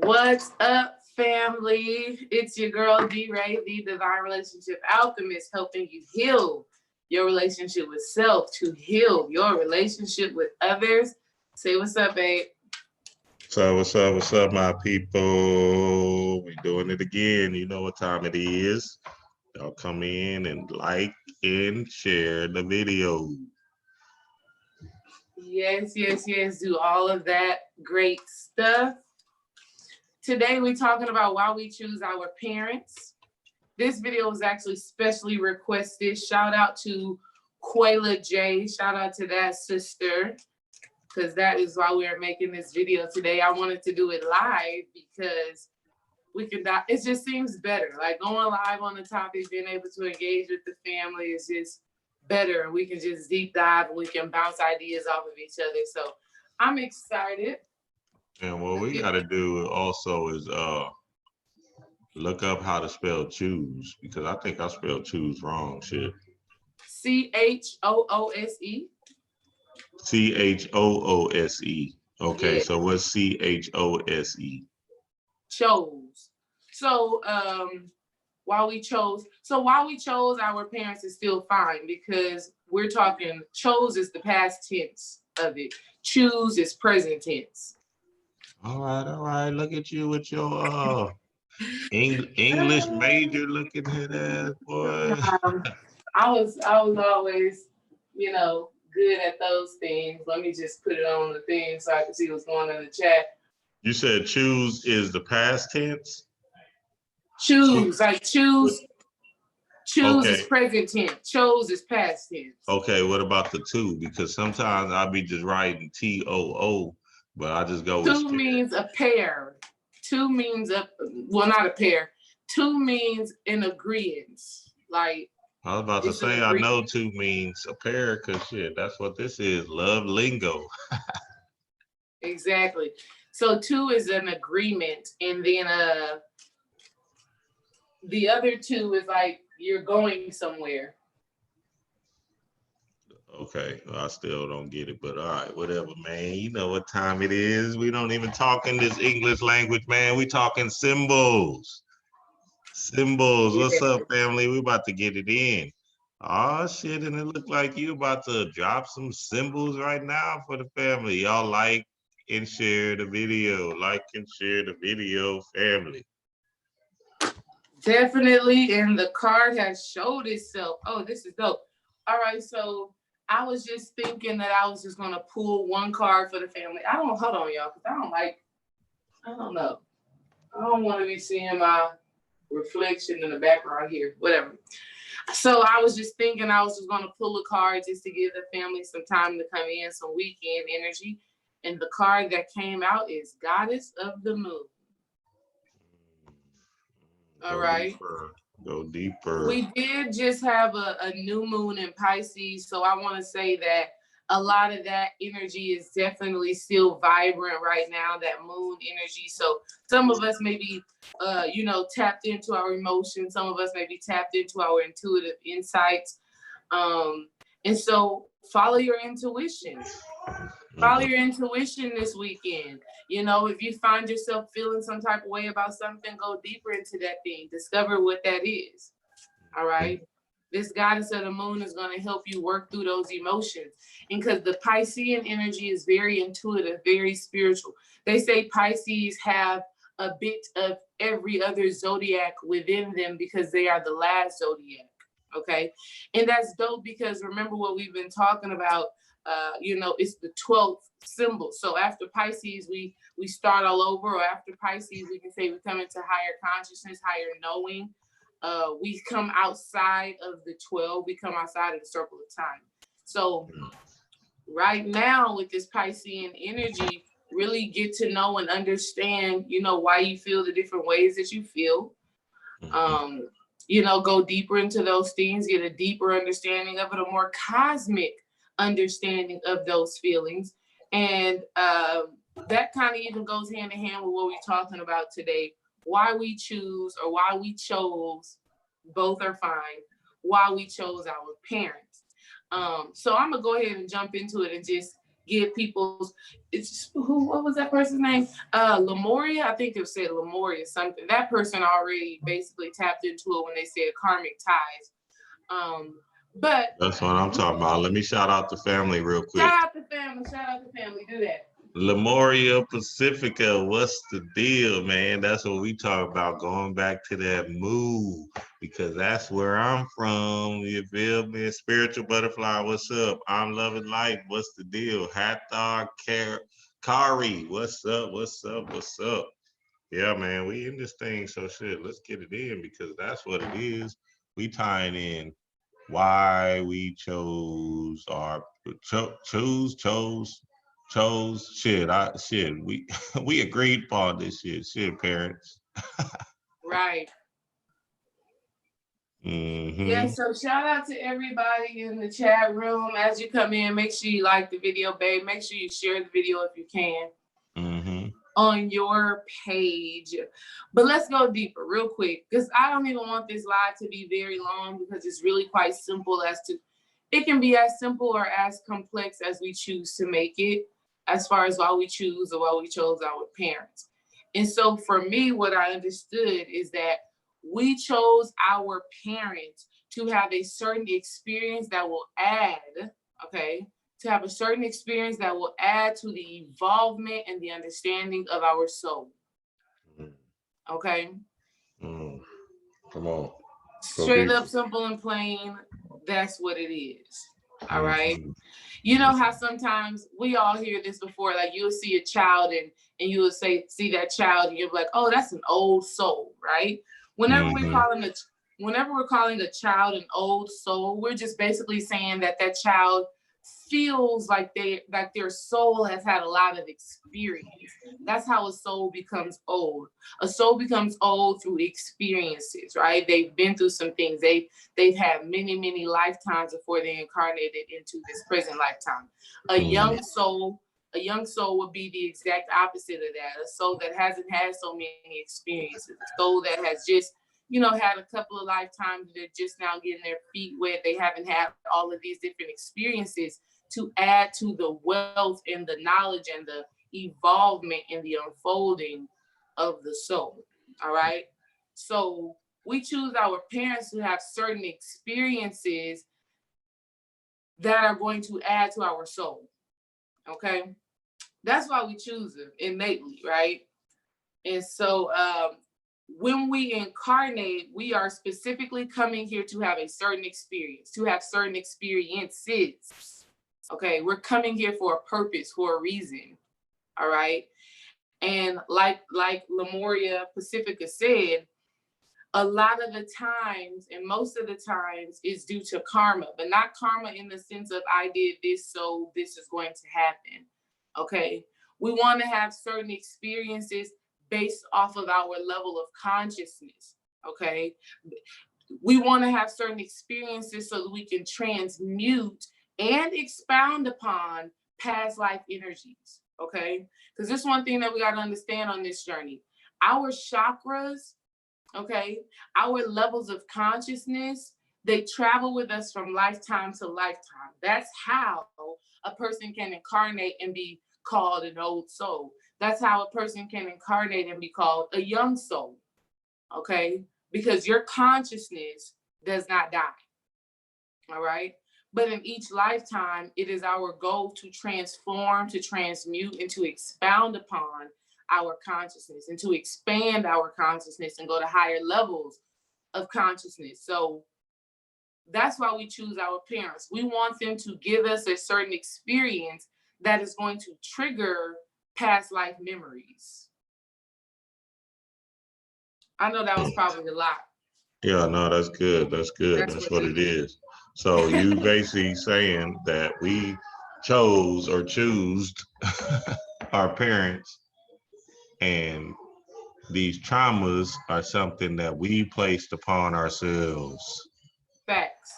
What's up, family? It's your girl D-Ray, the Divine Relationship Alchemist, helping you heal your relationship with self to heal your relationship with others. Say what's up, babe. So what's up, my people? We doing it again. You know what time it is. Y'all come in and like and share the video. Yes. Do all of that great stuff. Today, we're talking about why we choose our parents. This video was actually specially requested. Shout out to Quayla J. Shout out to that sister, because that is why we're making this video today. I wanted to do it live because it just seems better. Like going live on the topic, being able to engage with the family is just better. We can just deep dive and we can bounce ideas off of each other. So I'm excited. And what we got to do also is look up how to spell choose, because I think I spelled choose wrong. Shit. Choose. Choose. Okay, yeah. So what's chose? Chose. So while we chose our parents is still fine, because we're talking chose is the past tense of it. Choose is present tense. All right. Look at you with your English major looking at that, boy. I was always, good at those things. Let me just put it on the thing so I can see what's going on in the chat. You said choose is the past tense? Choose okay. Is present tense. Chose is past tense. Okay, what about the two? Because sometimes I'll be just writing TOO, but I just go with two means a pair. Two means not a pair. Two means an agreement. Like, I was about to say, I know two means a pair, because shit, that's what this is. Love lingo. Exactly. So two is an agreement, and then the other two is like you're going somewhere. Okay, well, I still don't get it, but all right, whatever, man. You know what time it is. We don't even talk in this English language, man. We talking symbols. Symbols. Yeah. What's up, family? We about to get it in. Oh, shit, and it look like you about to drop some symbols right now for the family. Y'all like and share the video. Like and share the video, family. Definitely, and the card has showed itself. Oh, this is dope. All right, so I was just thinking that I was just gonna pull one card for the family. Hold on, y'all, because I don't know. I don't want to be seeing my reflection in the background here. Whatever. So I was just thinking I was just gonna pull a card just to give the family some time to come in, some weekend energy. And the card that came out is Goddess of the Moon. All right. Go deeper. We did just have a new moon in Pisces, so I want to say that a lot of that energy is definitely still vibrant right now, that moon energy. So some of us may be, tapped into our emotions. Some of us may be tapped into our intuitive insights. And so follow your intuition. Follow your intuition this weekend. If you find yourself feeling some type of way about something, go deeper into that thing. Discover what that is. All right. This goddess of the moon is going to help you work through those emotions. And because the Piscean energy is very intuitive, very spiritual. They say Pisces have a bit of every other zodiac within them because they are the last zodiac. Okay. And that's dope because remember what we've been talking about. It's the 12th symbol. So after Pisces, we start all over, or after Pisces, we can say we come into higher consciousness, higher knowing. We come outside of the 12, we come outside of the circle of time. So right now with this Piscean energy, really get to know and understand, why you feel the different ways that you feel. Go deeper into those things, get a deeper understanding of it, a more cosmic understanding of those feelings. And that kind of even goes hand in hand with what we're talking about today. Why we choose or why we chose, both are fine, why we chose our parents. So I'm going to go ahead and jump into it and just get people's, what was that person's name? Lemuria, I think it said Lemuria something. That person already basically tapped into it when they said karmic ties. But that's what I'm talking about. Let me shout out the family real quick. Shout out the family, do that. Lemuria Pacifica, what's the deal, man? That's what we talk about, going back to that move, because that's where I'm from. You feel me? Spiritual butterfly, what's up? I'm loving life. What's the deal? Hathar Kari, what's up? What's up? What's up? Yeah, man, we in this thing, so shit, let's get it in, because that's what it is. We tying in why we chose we we agreed upon this shit, parents. Right. Yeah, so shout out to everybody in the chat room. As you come in, make sure you like the video, babe. Make sure you share the video if you can on your page. But let's go deeper real quick, because I don't even want this live to be very long, because it's really quite simple it can be as simple or as complex as we choose to make it, as far as why we choose or why we chose our parents. And so for me, what I understood is that we chose our parents to have a certain experience that will add, to have a certain experience that will add to the involvement and the understanding of our soul. Okay? Come on. Straight up, simple and plain, that's what it is. All right? You know how sometimes we all hear this before, like you'll see a child and you will see that child and you'll be like, oh, that's an old soul, right? Whenever we're calling a child an old soul, we're just basically saying that child feels like their soul has had a lot of experience. That's how a soul becomes old. A soul becomes old through experiences, right? They've been through some things. They've had many lifetimes before they incarnated into this present lifetime. A young soul would be the exact opposite of that. A soul that hasn't had so many experiences. A soul that has just had a couple of lifetimes, they're just now getting their feet wet. They haven't had all of these different experiences to add to the wealth and the knowledge and the evolvement and the unfolding of the soul. All right. So we choose our parents to have certain experiences that are going to add to our soul. Okay. That's why we choose them innately, right? And so, when we incarnate, we are specifically coming here to have a certain experience, to have certain experiences. Okay, we're coming here for a purpose, for a reason. All right. And like Lemuria Pacifica said, a lot of the times, and most of the times, is due to karma, but not karma in the sense of I did this, so this is going to happen. Okay. We want to have certain experiences based off of our level of consciousness, okay? We want to have certain experiences so that we can transmute and expound upon past life energies, okay? Because this is one thing that we got to understand on this journey. Our chakras, okay, our levels of consciousness, they travel with us from lifetime to lifetime. That's how a person can incarnate and be called an old soul. That's how a person can incarnate and be called a young soul, okay? Because your consciousness does not die, all right? But in each lifetime, it is our goal to transform, to transmute, and to expound upon our consciousness and to expand our consciousness and go to higher levels of consciousness. So that's why we choose our parents. We want them to give us a certain experience that is going to trigger past life memories. I know that was probably a lot. Yeah, no, that's good. That's good. That's what it is. So you basically saying that we chose or choose our parents, and these traumas are something that we placed upon ourselves. Facts.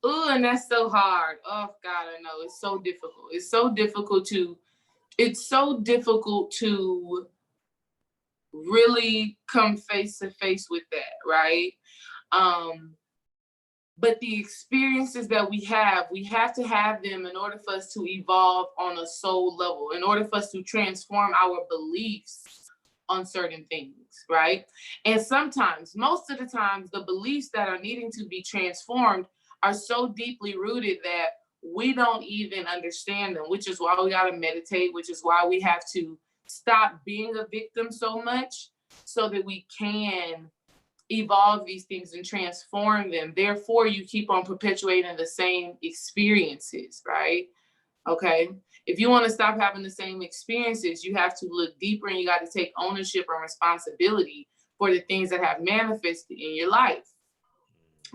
Ooh, and that's so hard. Oh God, I know. It's so difficult. It's so difficult to really come face to face with that, right? But the experiences that we have to have them in order for us to evolve on a soul level, in order for us to transform our beliefs on certain things, right? And sometimes, most of the times, the beliefs that are needing to be transformed are so deeply rooted that we don't even understand them, which is why we got to meditate, which is why we have to stop being a victim so much so that we can evolve these things and transform them. Therefore, you keep on perpetuating the same experiences, right? Okay. If you want to stop having the same experiences, you have to look deeper and you got to take ownership and responsibility for the things that have manifested in your life.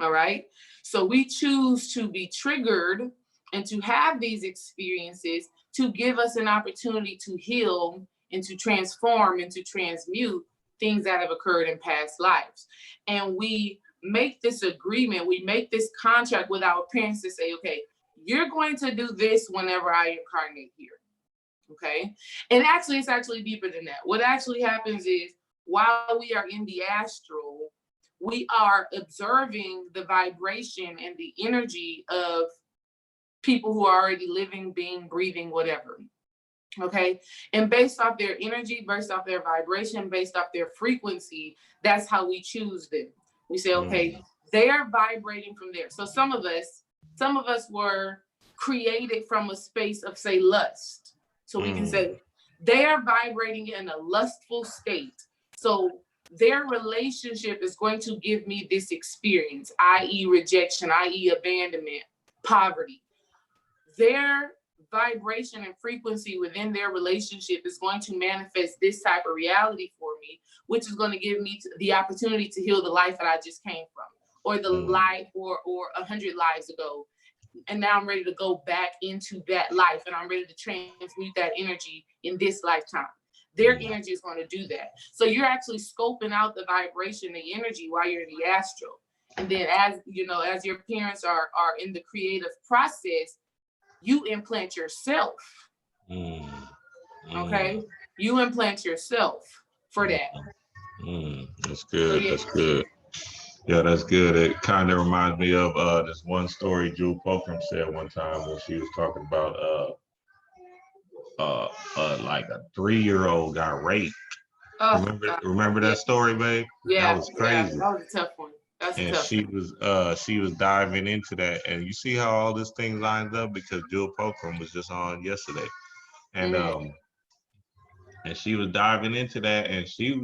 All right. So we choose to be triggered and to have these experiences to give us an opportunity to heal and to transform and to transmute things that have occurred in past lives. And we make this agreement, we make this contract with our parents to say, okay, you're going to do this whenever I incarnate here. Okay. And actually, it's actually deeper than that. What actually happens is while we are in the astral, we are observing the vibration and the energy of people who are already living, being, breathing, whatever. Okay. And based off their energy, based off their vibration, based off their frequency, that's how we choose them. We say, okay, they're vibrating from there. So some of us were created from a space of, say, lust. So we can say they are vibrating in a lustful state. So their relationship is going to give me this experience, i.e. rejection, i.e. abandonment, poverty. Their vibration and frequency within their relationship is going to manifest this type of reality for me, which is going to give me the opportunity to heal the life that I just came from, or the life or 100 lives ago. And now I'm ready to go back into that life and I'm ready to transmute that energy in this lifetime. Their energy is going to do that. So you're actually scoping out the vibration, the energy while you're in the astral. And then as you know, as your parents are in the creative process, you implant yourself. Okay? You implant yourself for that. That's good. So, yeah. That's good. Yeah, that's good. It kind of reminds me of this one story Jewel Pokham said one time when she was talking about like a 3-year-old got raped. Remember that story, babe? Yeah, that was crazy. Yeah, that was a tough one. And she was diving into that, and you see how all this thing lines up because Jewel Pokham was just on yesterday, and and she was diving into that, and she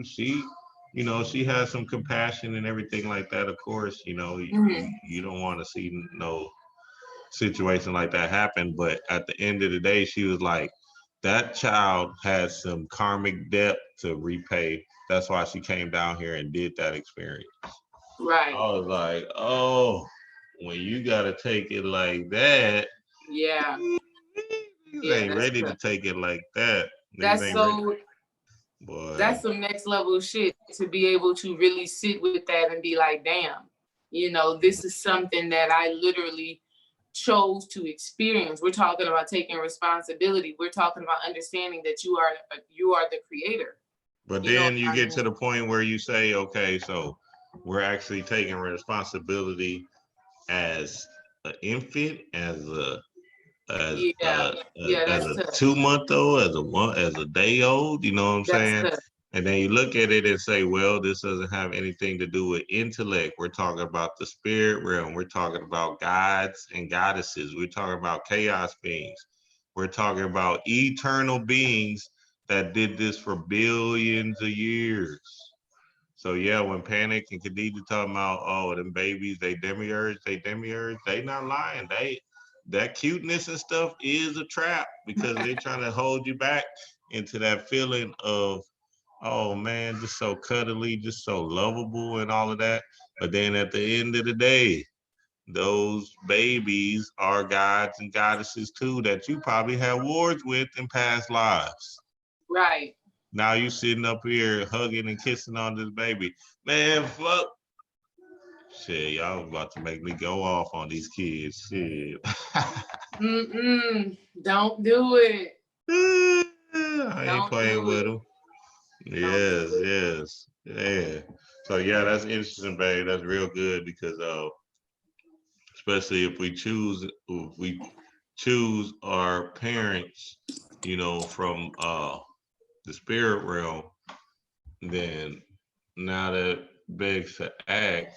you know, she has some compassion and everything like that. Of course, you know, you don't want to see no situation like that happen, but at the end of the day, she was like, that child has some karmic debt to repay. That's why she came down here and did that experience. Right. I was like, oh, when you gotta take it like that, yeah, ain't ready to take it like that. That's so. Boy. That's some next level shit to be able to really sit with that and be like, damn, you know, this is something that I literally chose to experience. We're talking about taking responsibility. We're talking about understanding that you are the creator. But then you get to the point where you say, okay, so we're actually taking responsibility as an infant, as a 2-month-old, as a day old, you know what I'm saying? And then you look at it and say, well, this doesn't have anything to do with intellect. We're talking about the spirit realm. We're talking about gods and goddesses. We're talking about chaos beings. We're talking about eternal beings that did this for billions of years. So yeah, when Panic and Khadija talking about, oh, them babies, they demiurge, they not lying. That cuteness and stuff is a trap because they're trying to hold you back into that feeling of, oh man, just so cuddly, just so lovable and all of that. But then at the end of the day, those babies are gods and goddesses too that you probably had wars with in past lives. Right. Now you sitting up here hugging and kissing on this baby. Man, fuck. Shit, y'all about to make me go off on these kids. Shit. Don't do it. I ain't playing with them. Yes. Yeah. So yeah, that's interesting, babe. That's real good because especially if we choose our parents, you know, from the spirit realm, then now that begs to ask,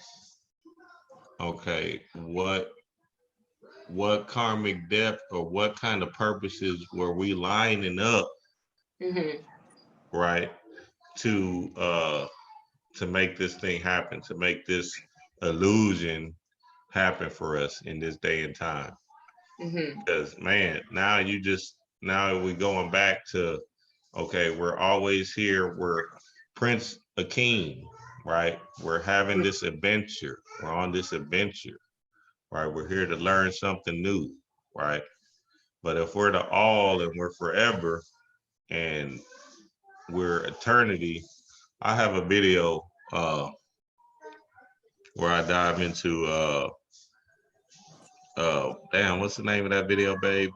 okay, what karmic depth or what kind of purposes were we lining up, right, to make this thing happen, to make this illusion happen for us in this day and time? Because man, now we going back to, okay, we're always here, we're Prince Akeem, right? We're having this adventure, we're on this adventure, right? We're here to learn something new, right? But if we're the all and we're forever and we're eternity, I have a video where I dive into damn, what's the name of that video, babe?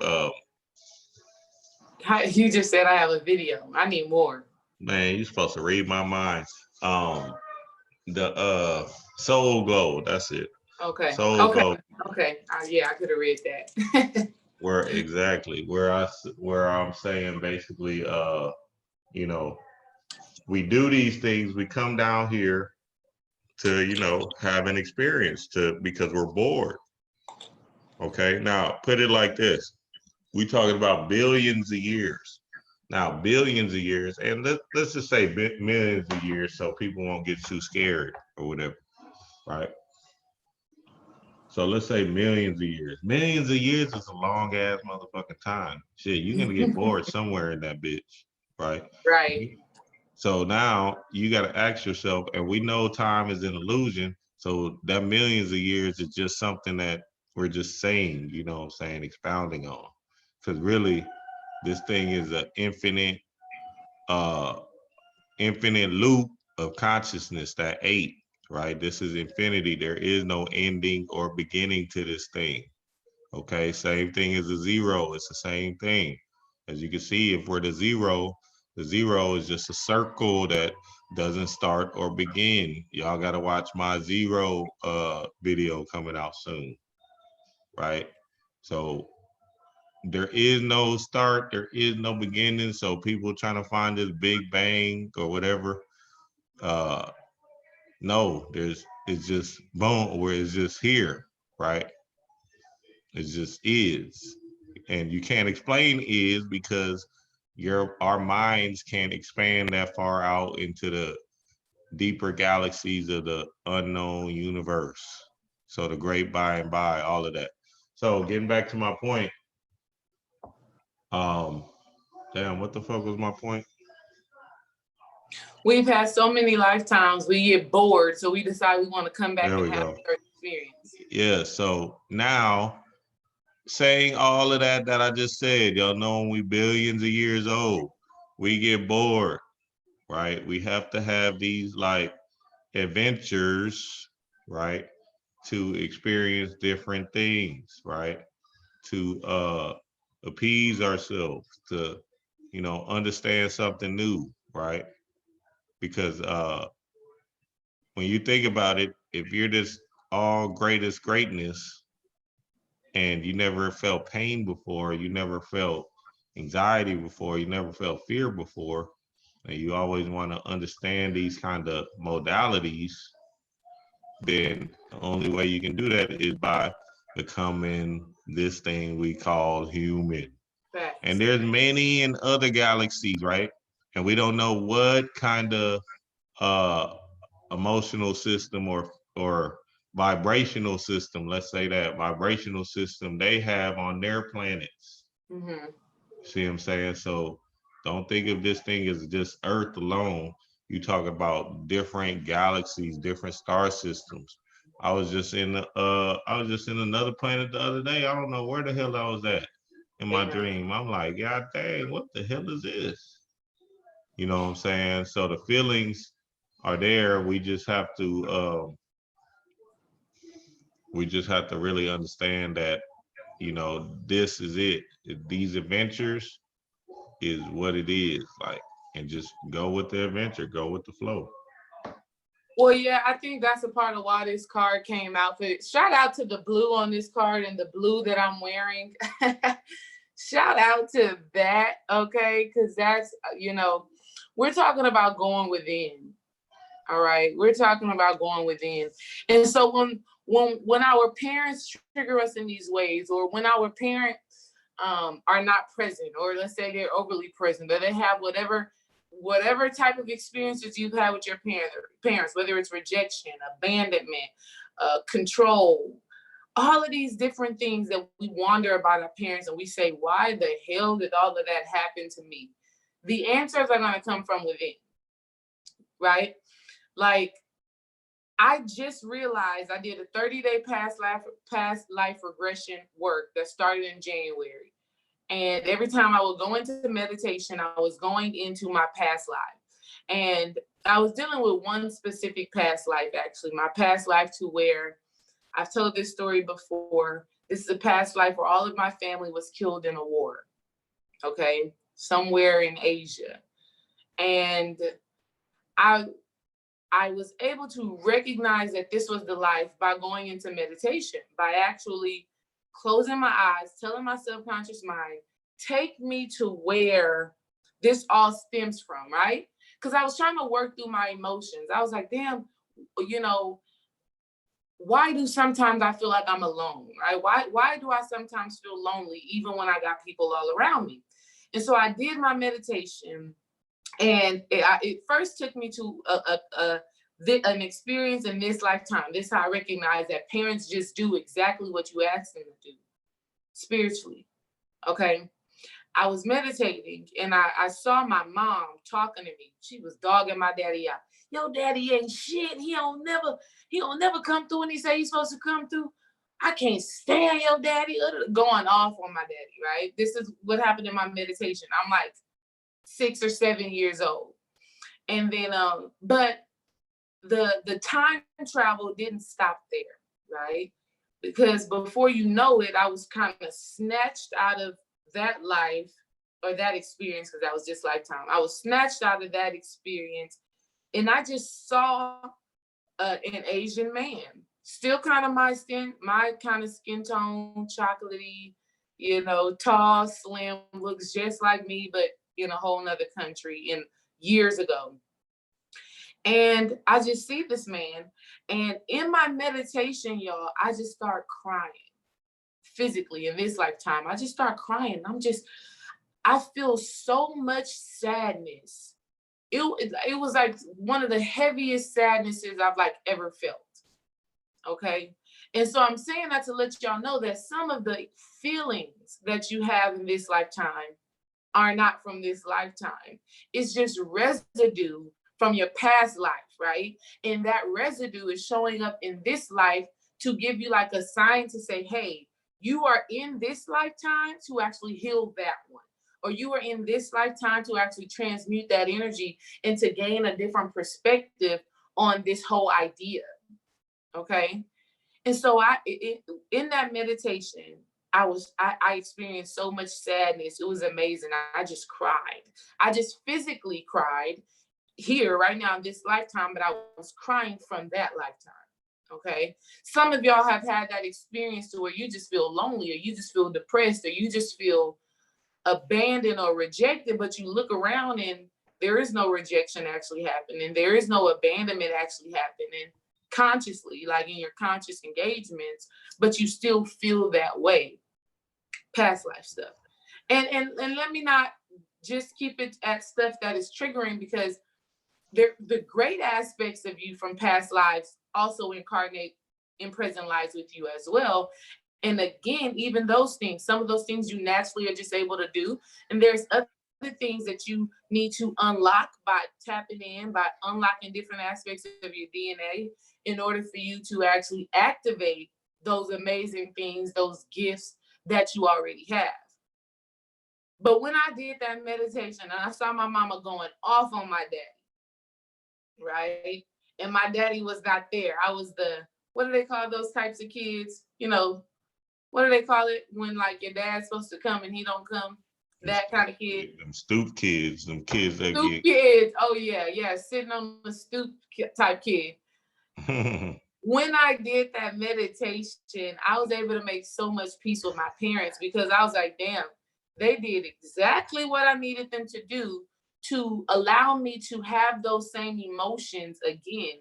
You just said I have a video. I need more. Man, you're supposed to read my mind. The Soul Glow, that's it. Okay. Soul Glow. Okay. Yeah, I could have read that. where I'm saying basically, you know, we do these things, we come down here to, you know, have an experience because we're bored. Okay, now put it like this. We talking about billions of years. Now, billions of years, and let's just say millions of years so people won't get too scared or whatever, right? So let's say millions of years. Millions of years is a long ass motherfucking time. Shit, you're gonna get bored somewhere in that bitch, right? Right. So now you gotta ask yourself, and we know time is an illusion, so that millions of years is just something that we're just saying, you know what I'm saying, expounding on. Because really, this thing is an infinite loop of consciousness, that 8, right? This is infinity. There is no ending or beginning to this thing. Okay, same thing as a 0. It's the same thing. As you can see, if we're the 0 is just a circle that doesn't start or begin. Y'all got to watch my 0 video coming out soon, right? So there is no start, there is no beginning. So people trying to find this big bang or whatever, no, it's just boom, where it's just here, right? It just is. And you can't explain is because our minds can't expand that far out into the deeper galaxies of the unknown universe. So the great by and by, all of that. So getting back to my point, damn, what the fuck was my point? We've had so many lifetimes, we get bored, so we decide we want to come back and have a certain experience. Yeah, so now saying all of that I just said, y'all know when we billions of years old, we get bored, right? We have to have these like adventures, right? To experience different things, right? To appease ourselves, to, you know, understand something new, right? Because when you think about it, if you're this all greatest greatness and you never felt pain before, you never felt anxiety before, you never felt fear before, and you always want to understand these kind of modalities, then the only way you can do that is by becoming this thing we call human. Facts. And there's many in other galaxies, right? And we don't know what kind of emotional system or vibrational system, let's say that vibrational system they have on their planets. See what I'm saying? So don't think of this thing as just Earth alone. You talk about different galaxies, different star systems. I was just in another planet the other day. I don't know where the hell I was at in my dream. I'm like, God dang, what the hell is this? You know what I'm saying? So the feelings are there. We just have to really understand that, you know, this is it. These adventures is what it is, like, and just go with the adventure, go with the flow. Well, yeah, I think that's a part of why this card came out. Shout out to the blue on this card and the blue that I'm wearing. Shout out to that, okay? Because that's, we're talking about going within. All right, we're talking about going within. And so when our parents trigger us in these ways, or when our parents are not present, or let's say they're overly present, or they have whatever type of experiences you've had with your parents, whether it's rejection, abandonment, control, all of these different things that we wonder about our parents, and we say, why the hell did all of that happen to me? The answers are going to come from within, right? Like, I just realized I did a 30-day past life regression work that started in January. And every time I would go into meditation, I was going into my past life. And I was dealing with one specific past life, actually, my past life to where I've told this story before. This is a past life where all of my family was killed in a war, okay, somewhere in Asia. And I was able to recognize that this was the life by going into meditation, by actually closing my eyes, telling my subconscious mind, take me to where this all stems from, right? Because I was trying to work through my emotions. I was like, damn, why do sometimes I feel like I'm alone, right? Why do I sometimes feel lonely even when I got people all around me? And so I did my meditation, and it first took me to an experience in this lifetime. This is how I recognize that parents just do exactly what you ask them to do spiritually, okay? I was meditating, and I saw my mom talking to me. She was dogging my daddy out. Yo, daddy ain't shit. He don't never come through when he say he's supposed to come through. I can't stand your daddy. Going off on my daddy, right? This is what happened in my meditation. I'm like 6 or 7 years old. And then, but the time travel didn't stop there, right? Because before you know it, I was kind of snatched out of that life, or that experience, because that was just lifetime. I was snatched out of that experience, and I just saw an Asian man, still kind of my kind of skin tone, chocolatey, tall, slim, looks just like me, but in a whole nother country, in years ago. And I just see this man, and in my meditation, y'all, I just start crying physically in this lifetime. I just start crying. I feel so much sadness. It was like one of the heaviest sadnesses I've like ever felt. Okay. And so I'm saying that to let y'all know that some of the feelings that you have in this lifetime are not from this lifetime. It's just residue from your past life, right? And that residue is showing up in this life to give you like a sign to say, hey, you are in this lifetime to actually heal that one. Or you are in this lifetime to actually transmute that energy and to gain a different perspective on this whole idea. Okay. And so in that meditation, I experienced so much sadness. It was amazing. I just cried. I just physically cried here right now in this lifetime, but I was crying from that lifetime. Okay. Some of y'all have had that experience to where you just feel lonely, or you just feel depressed, or you just feel abandoned or rejected, but you look around and there is no rejection actually happening. There is no abandonment actually happening consciously, like in your conscious engagements, but you still feel that way. Past life stuff. And let me not just keep it at stuff that is triggering, because the great aspects of you from past lives also incarnate in present lives with you as well. And again, even those things, some of those things you naturally are just able to do. And there's other things that you need to unlock by tapping in, by unlocking different aspects of your DNA in order for you to actually activate those amazing things, those gifts that you already have. But when I did that meditation and I saw my mama going off on my daddy, right? And my daddy was not there. I was what do they call those types of kids? What do they call it when like your dad's supposed to come and he don't come? that kind of kid. Them stoop kids, them kids that Stoop kids. Oh yeah, sitting on the stoop type kid. When I did that meditation, I was able to make so much peace with my parents because I was like, damn, they did exactly what I needed them to do to allow me to have those same emotions again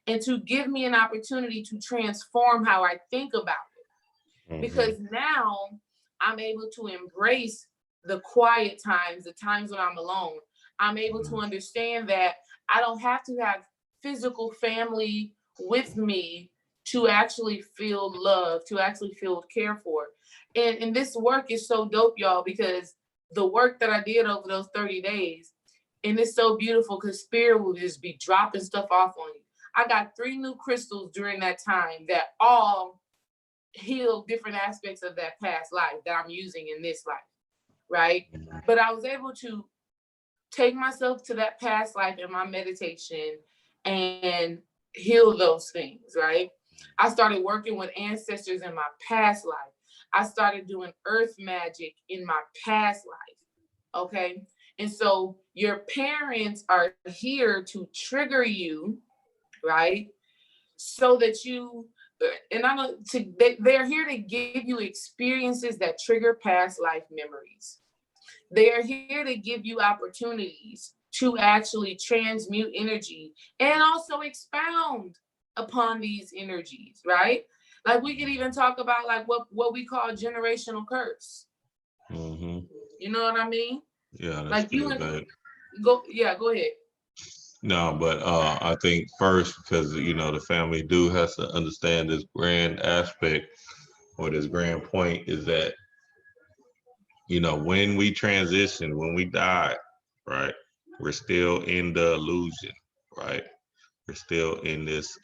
and to give me an opportunity to transform how I think about it. Because now I'm able to embrace the quiet times, the times when I'm alone. I'm able to understand that I don't have to have physical family with me to actually feel love, to actually feel cared for. And this work is so dope, y'all, because the work that I did over those 30 days, and it's so beautiful because spirit will just be dropping stuff off on you. I got 3 new crystals during that time that all heal different aspects of that past life that I'm using in this life, right? But I was able to take myself to that past life in my meditation and heal those things, right? I started working with ancestors in my past life. I started doing earth magic in my past life, okay? And so your parents are here to trigger you, right? So that you, and they're here to give you experiences that trigger past life memories. They are here to give you opportunities to actually transmute energy and also expound upon these energies, right? Like we could even talk about like what we call generational curse. You know what I mean? Yeah, that's Like you good, babe. go ahead. No, but I think first, because the family do has to understand this grand aspect or this grand point is that when we transition, when we die, right, we're still in the illusion, right? We're still in this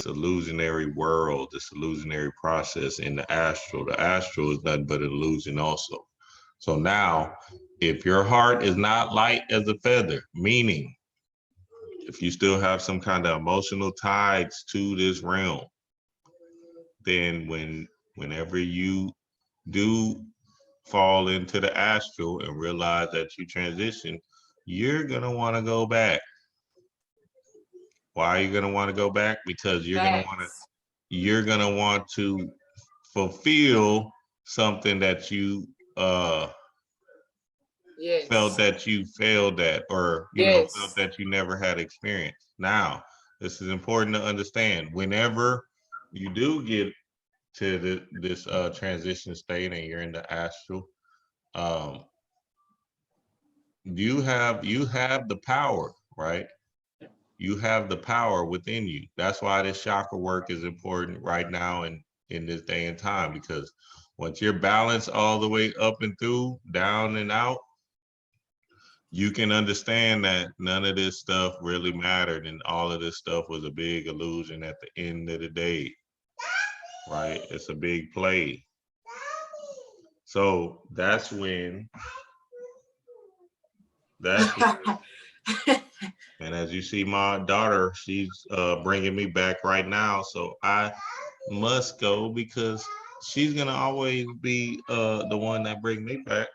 illusionary world, this illusionary process in the astral. The astral is nothing but an illusion also. So now, if your heart is not light as a feather, meaning if you still have some kind of emotional ties to this realm, then whenever you do fall into the astral and realize that you transition, you're gonna want to go back. Why are you gonna want to go back? Because you're gonna want to fulfill something that you felt that you failed at, or felt that you never had experienced. Now, this is important to understand. Whenever you do get to this transition state and you're in the astral, you have the power, right? You have the power within you. That's why this chakra work is important right now in this day and time, because once you're balanced all the way up and through, down and out, you can understand that none of this stuff really mattered and all of this stuff was a big illusion at the end of the day, right? It's a big play. So that's when and as you see, my daughter, she's bringing me back right now. So I must go because she's gonna always be the one that bring me back.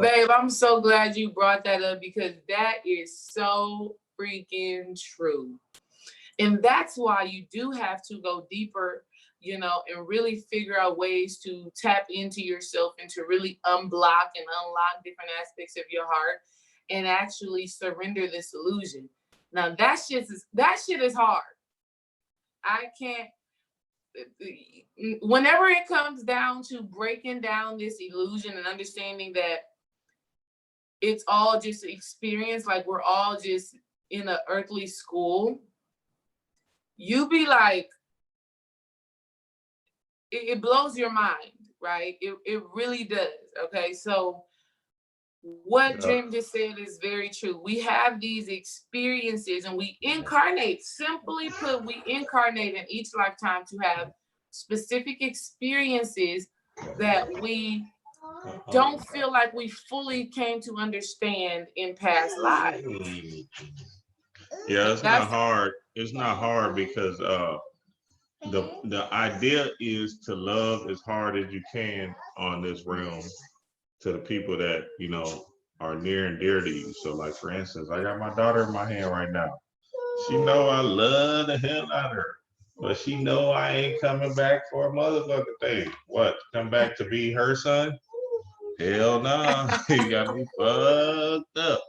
Babe, I'm so glad you brought that up because that is so freaking true. And that's why you do have to go deeper, and really figure out ways to tap into yourself and to really unblock and unlock different aspects of your heart and actually surrender this illusion. Now that shit is hard. I can't, whenever it comes down to breaking down this illusion and understanding that it's all just experience, like we're all just in an earthly school, you be like, it blows your mind, right? It really does. Okay, so what James just said is very true. We have these experiences and we incarnate, simply put, we incarnate in each lifetime to have specific experiences that we don't feel like we fully came to understand in past lives. Yeah, it's not hard. It's not hard because the idea is to love as hard as you can on this realm to the people that, you know, are near and dear to you. So like, for instance, I got my daughter in my hand right now. She know I love the hell out of her, but she know I ain't coming back for a motherfucking thing. What, come back to be her son? Hell nah. You got me fucked up.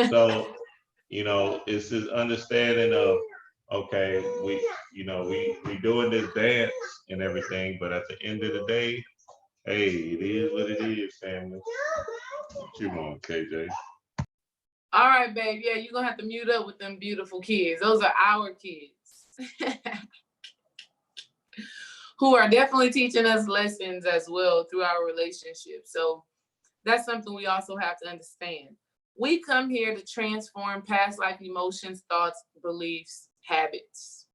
So, you know, it's this understanding of, okay, we doing this dance and everything, but at the end of the day, hey, it is what it is, family. What you want, KJ? All right, babe. Yeah, you're gonna have to mute up with them beautiful kids. Those are our kids. Who are definitely teaching us lessons as well through our relationship. So that's something we also have to understand. We come here to transform past life emotions, thoughts, beliefs, habits.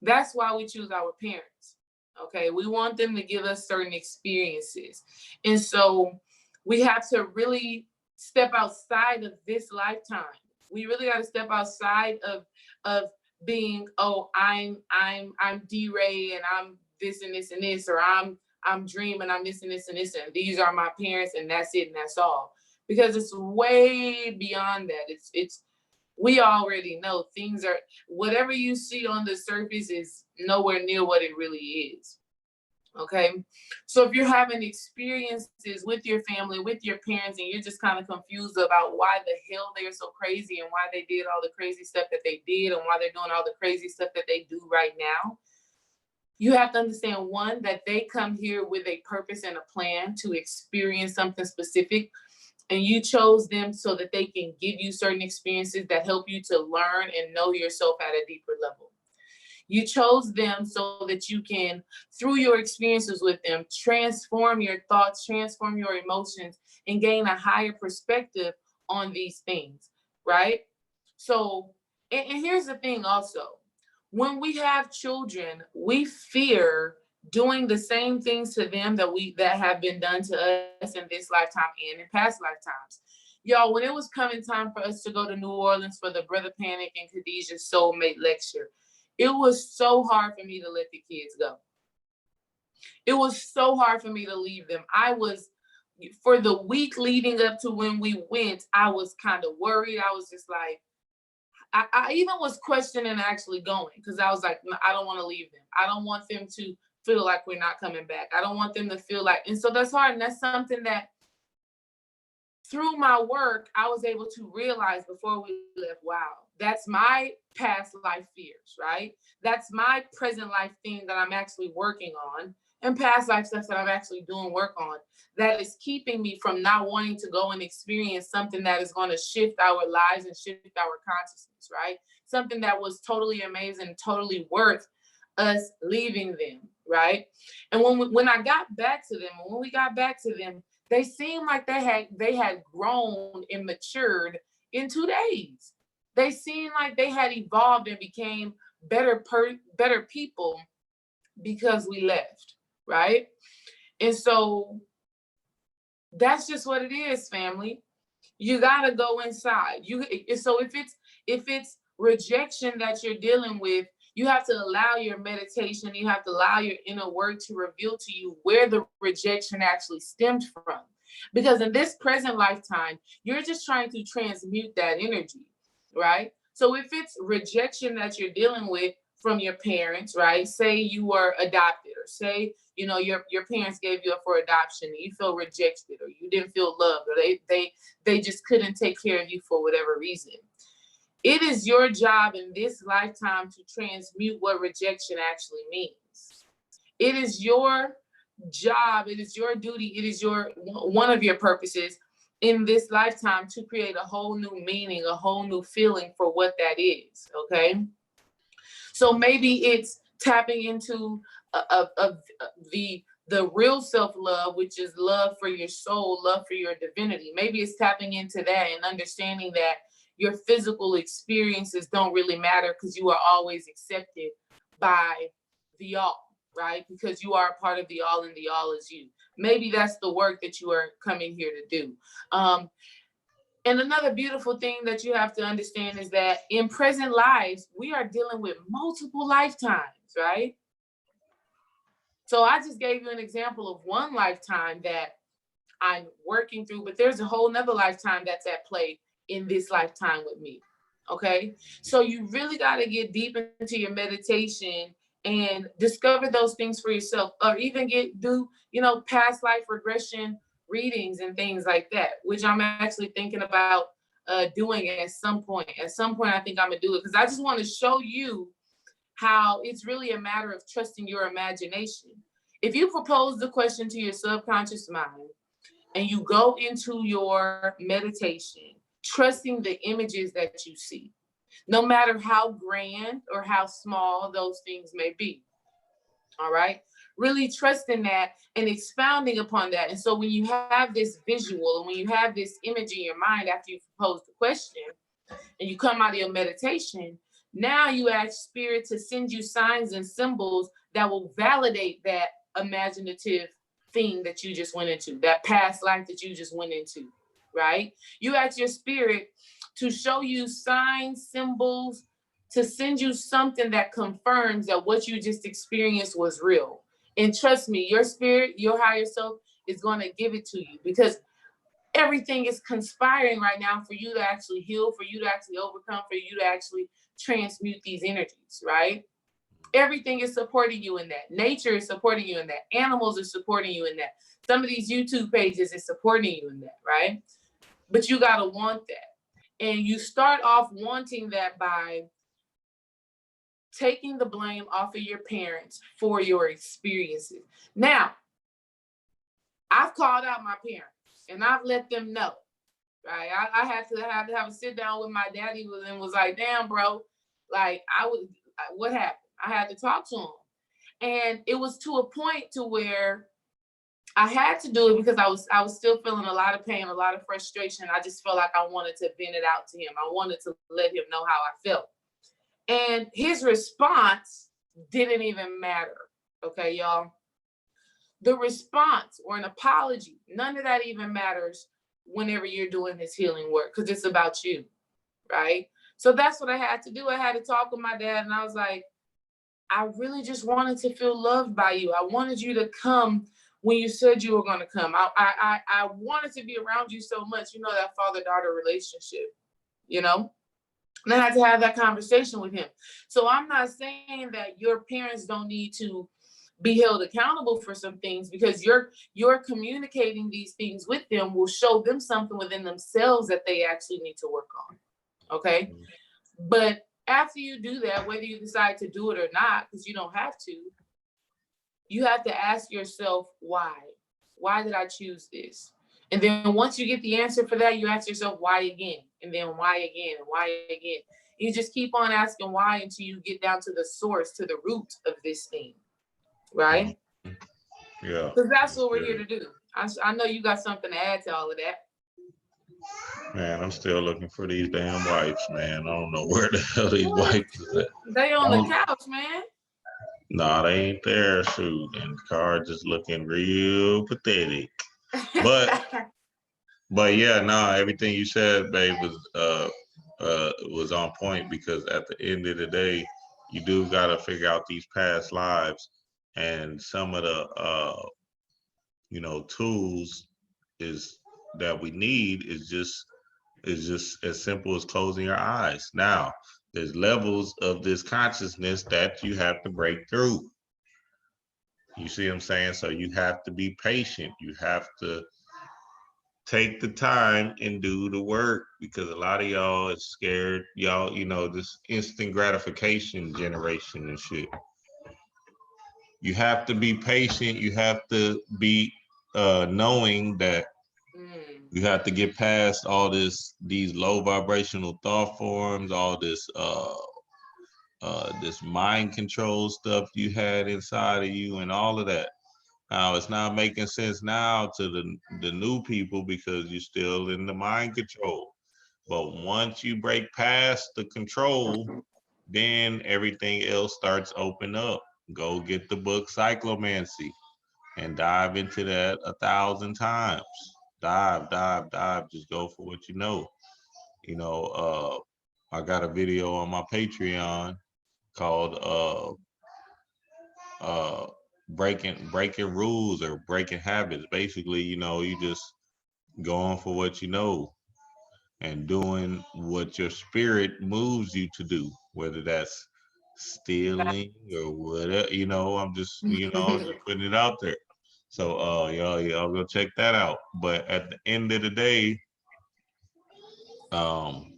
That's why we choose our parents. Okay, we want them to give us certain experiences. And so we have to really step outside of this lifetime. We really got to step outside of being, oh, I'm D-Ray and I'm this and this and this, or I'm Dream and I'm this and this and this, and these are my parents and that's it and that's all. Because it's way beyond that. It's we already know things are, whatever you see on the surface is nowhere near what it really is. Okay. So if you're having experiences with your family, with your parents, and you're just kind of confused about why the hell they're so crazy and why they did all the crazy stuff that they did and why they're doing all the crazy stuff that they do right now, you have to understand, one, that they come here with a purpose and a plan to experience something specific. And you chose them so that they can give you certain experiences that help you to learn and know yourself at a deeper level. You chose them so that you can, through your experiences with them, transform your thoughts, transform your emotions, and gain a higher perspective on these things, right? So, and here's the thing also. When we have children, we fear doing the same things to them that have been done to us in this lifetime and in past lifetimes. Y'all, when it was coming time for us to go to New Orleans for the Brother Panic and Khadijah Soulmate lecture, it was so hard for me to let the kids go. It was so hard for me to leave them. For the week leading up to when we went, I was kind of worried. I was just like, I even was questioning actually going, because I was like, no, I don't want to leave them. I don't want them to feel like we're not coming back. I don't want them to feel like, and so that's hard. And that's something that through my work, I was able to realize before we left, wow, that's my past life fears, right? That's my present life thing that I'm actually working on, and past life stuff that I'm actually doing work on, that is keeping me from not wanting to go and experience something that is going to shift our lives and shift our consciousness, right? Something that was totally amazing, totally worth us leaving them, right? And when I got back to them, when we got back to them, they seemed like they had grown and matured in 2 days. They seemed like they had evolved and became better people because we left, right? And so that's just what it is, family. You gotta go inside. So if it's rejection that you're dealing with, you have to allow your meditation, you have to allow your inner work to reveal to you where the rejection actually stemmed from. Because in this present lifetime, you're just trying to transmute that energy, right? So if it's rejection that you're dealing with from your parents, right? Say you were adopted, or say, your parents gave you up for adoption and you feel rejected, or you didn't feel loved, or they just couldn't take care of you for whatever reason. It is your job in this lifetime to transmute what rejection actually means. It is your job, it is your duty, it is one of your purposes in this lifetime to create a whole new meaning, a whole new feeling for what that is, okay? So maybe it's tapping into the real self-love, which is love for your soul, love for your divinity. Maybe it's tapping into that and understanding that your physical experiences don't really matter because you are always accepted by the all, right? Because you are a part of the all and the all is you. Maybe that's the work that you are coming here to do. And another beautiful thing that you have to understand is that in present lives, we are dealing with multiple lifetimes, right? So I just gave you an example of one lifetime that I'm working through, but there's a whole nother lifetime that's at play in this lifetime with me. Okay. So you really got to get deep into your meditation and discover those things for yourself, or even do, past life regression readings and things like that, which I'm actually thinking about doing at some point. At some point, I think I'm gonna do it because I just want to show you how it's really a matter of trusting your imagination. If you propose the question to your subconscious mind and you go into your meditation, trusting the images that you see, no matter how grand or how small those things may be. All right. Really trusting that and expounding upon that. And so when you have this visual and when you have this image in your mind after you pose the question and you come out of your meditation, now you ask spirit to send you signs and symbols that will validate that imaginative thing that you just went into, that past life that you just went into, right? You ask your spirit to show you signs, symbols, to send you something that confirms that what you just experienced was real. And trust me, your spirit, your higher self is going to give it to you because everything is conspiring right now for you to actually heal, for you to actually overcome, for you to actually transmute these energies, right? Everything is supporting you in that. Nature is supporting you in that. Animals are supporting you in that. Some of these YouTube pages is supporting you in that, right? But you got to want that. And you start off wanting that by taking the blame off of your parents for your experiences. Now, I've called out my parents and I've let them know, right? I had to have a sit down with my daddy and was like, damn, bro, like what happened? I had to talk to him. And it was to a point to where I had to do it because I was still feeling a lot of pain, a lot of frustration. I just felt like I wanted to vent it out to him. I wanted to let him know how I felt. And his response didn't even matter. Okay, y'all. The response or an apology, none of that even matters whenever you're doing this healing work because it's about you, right? So that's what I had to do. I had to talk with my dad and I was like, I really just wanted to feel loved by you. I wanted you to come when you said you were going to come. I wanted to be around you so much, that father-daughter relationship, And I had to have that conversation with him. So I'm not saying that your parents don't need to be held accountable for some things because you're communicating these things with them will show them something within themselves that they actually need to work on. Okay. But after you do that, whether you decide to do it or not, because you don't have to, you have to ask yourself, why? Why did I choose this? And then once you get the answer for that, you ask yourself, why again? And then why again? And why again? You just keep on asking why until you get down to the source, to the root of this thing. Right? Yeah. Because that's what we're here to do. I know you got something to add to all of that. Man, I'm still looking for these damn wipes, man. I don't know where the hell these wipes is at. They on the couch, man. Nah, they ain't there, shoot. And the car just looking real pathetic. But yeah, nah, everything you said, babe, was on point because at the end of the day, you do gotta figure out these past lives and some of the tools is that we need is just as simple as closing your eyes. Now, there's levels of this consciousness that you have to break through. You see what I'm saying? So you have to be patient. You have to take the time and do the work because a lot of y'all is scared. Y'all, this instant gratification generation and shit. You have to be patient. You have to be knowing that you have to get past all these low vibrational thought forms, all this this mind control stuff you had inside of you and all of that. Now it's not making sense now to the new people because you're still in the mind control. But once you break past the control, then everything else starts open up. Go get the book Cyclomancy and dive into that 1,000 times. Dive. Just go for what you know. I got a video on my Patreon called breaking rules or breaking habits. Basically, you just going for what you know and doing what your spirit moves you to do, whether that's stealing or whatever. I'm just, just putting it out there. So, y'all go check that out. But at the end of the day, um,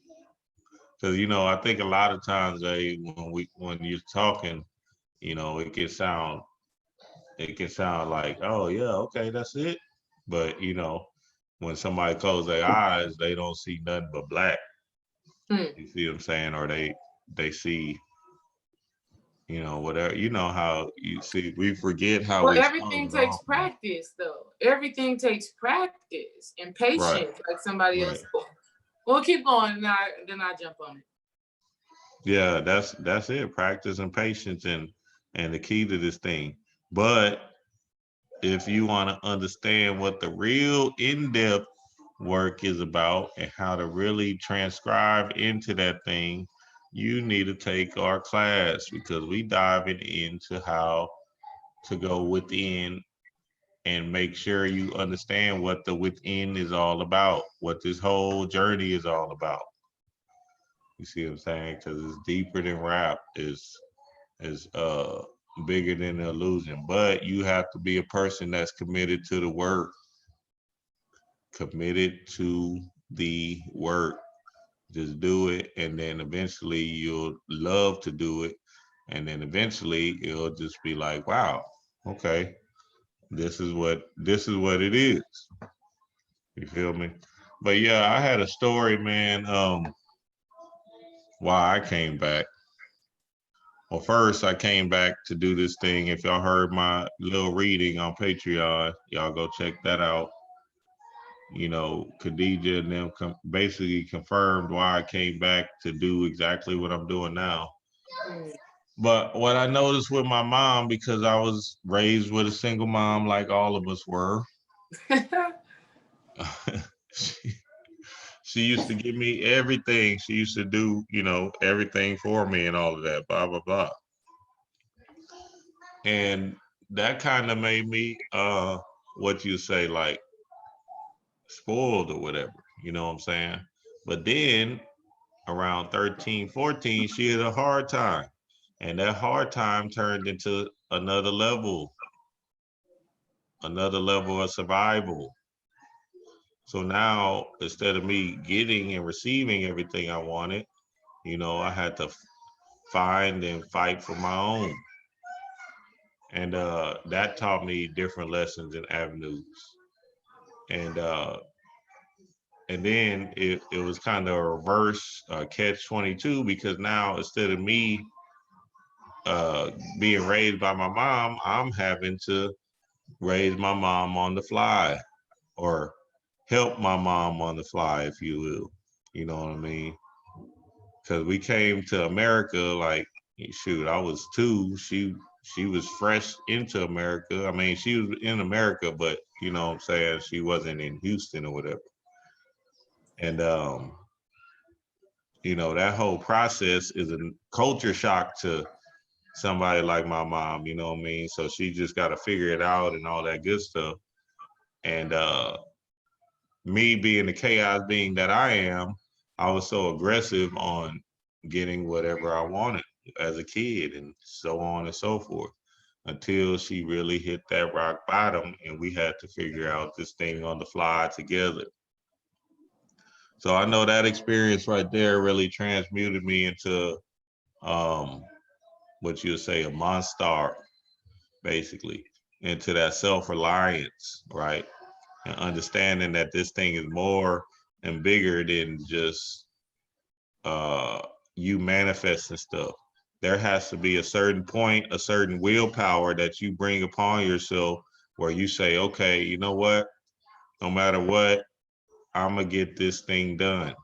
because I think a lot of times, when you're talking, it can sound like, oh yeah, okay, that's it. But when somebody closes their eyes, they don't see nothing but black. You see what I'm saying? Or they see, whatever. You know how you see, we forget how Well, we everything started off. takes practice, though. Everything takes practice and Right, patience, like somebody right. else said. We'll keep going, and then I jump on it. Yeah, that's it. Practice and patience and the key to this thing. But if you want to understand what the real in-depth work is about and how to really transcribe into that thing, you need to take our class because we diving into how to go within and make sure you understand what the within is all about, what this whole journey is all about. You see what I'm saying? Because it's deeper than rap, is bigger than the illusion. But you have to be a person that's committed to the work, committed to the work. Just do it, and then eventually you'll love to do it, and then eventually it'll just be like, wow, okay, this is what it is. You feel me? But yeah, I had a story, man. Why I came back. Well, first I came back to do this thing. If y'all heard my little reading on Patreon, y'all go check that out. Khadija and them basically confirmed why I came back to do exactly what I'm doing now. Mm. But what I noticed with my mom, because I was raised with a single mom, like all of us were, she, she used to give me everything. She used to do, everything for me and all of that, blah, blah, blah. And that kind of made me, what you say, like spoiled or whatever, you know what I'm saying? But then around 13, 14, she had a hard time. And that hard time turned into another level of survival. So now, instead of me getting and receiving everything I wanted, I had to find and fight for my own. And that taught me different lessons and avenues. And then it was kind of a reverse catch 22 because now instead of me uh, being raised by my mom, I'm having to raise my mom on the fly or help my mom on the fly, if you will. You know what I mean? Because we came to America like, shoot, I was 2. She was fresh into America. I mean, she was in America, but you know what I'm saying, she wasn't in Houston or whatever. And that whole process is a culture shock to somebody like my mom, you know what I mean? So she just got to figure it out and all that good stuff. And me being the chaos being that I am, I was so aggressive on getting whatever I wanted as a kid and so on and so forth until she really hit that rock bottom and we had to figure out this thing on the fly together. So I know that experience right there really transmuted me into um, what you would say a monster, basically, into that self-reliance, right? And understanding that this thing is more and bigger than just uh, you manifesting stuff. There has to be a certain point, a certain willpower that you bring upon yourself where you say, okay, you know what? No matter what, I'm going to get this thing done.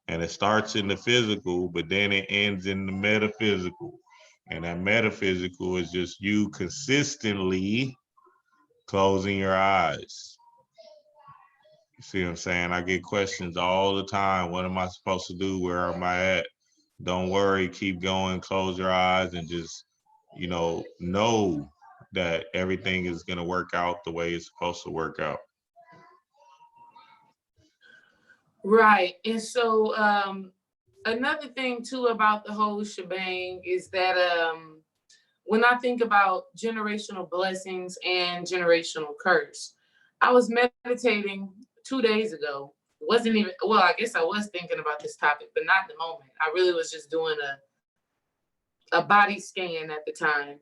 And it starts in the physical, but then it ends in the metaphysical. And that metaphysical is just you consistently closing your eyes. You see what I'm saying? I get questions all the time. What am I supposed to do? Where am I at? Don't worry, keep going, close your eyes and just, know that everything is going to work out the way it's supposed to work out. Right. And so another thing too about the whole shebang is that when I think about generational blessings and generational curse, I was meditating 2 days ago. Wasn't even, well, I guess I was thinking about this topic, but not in the moment. I really was just doing a body scan at the time.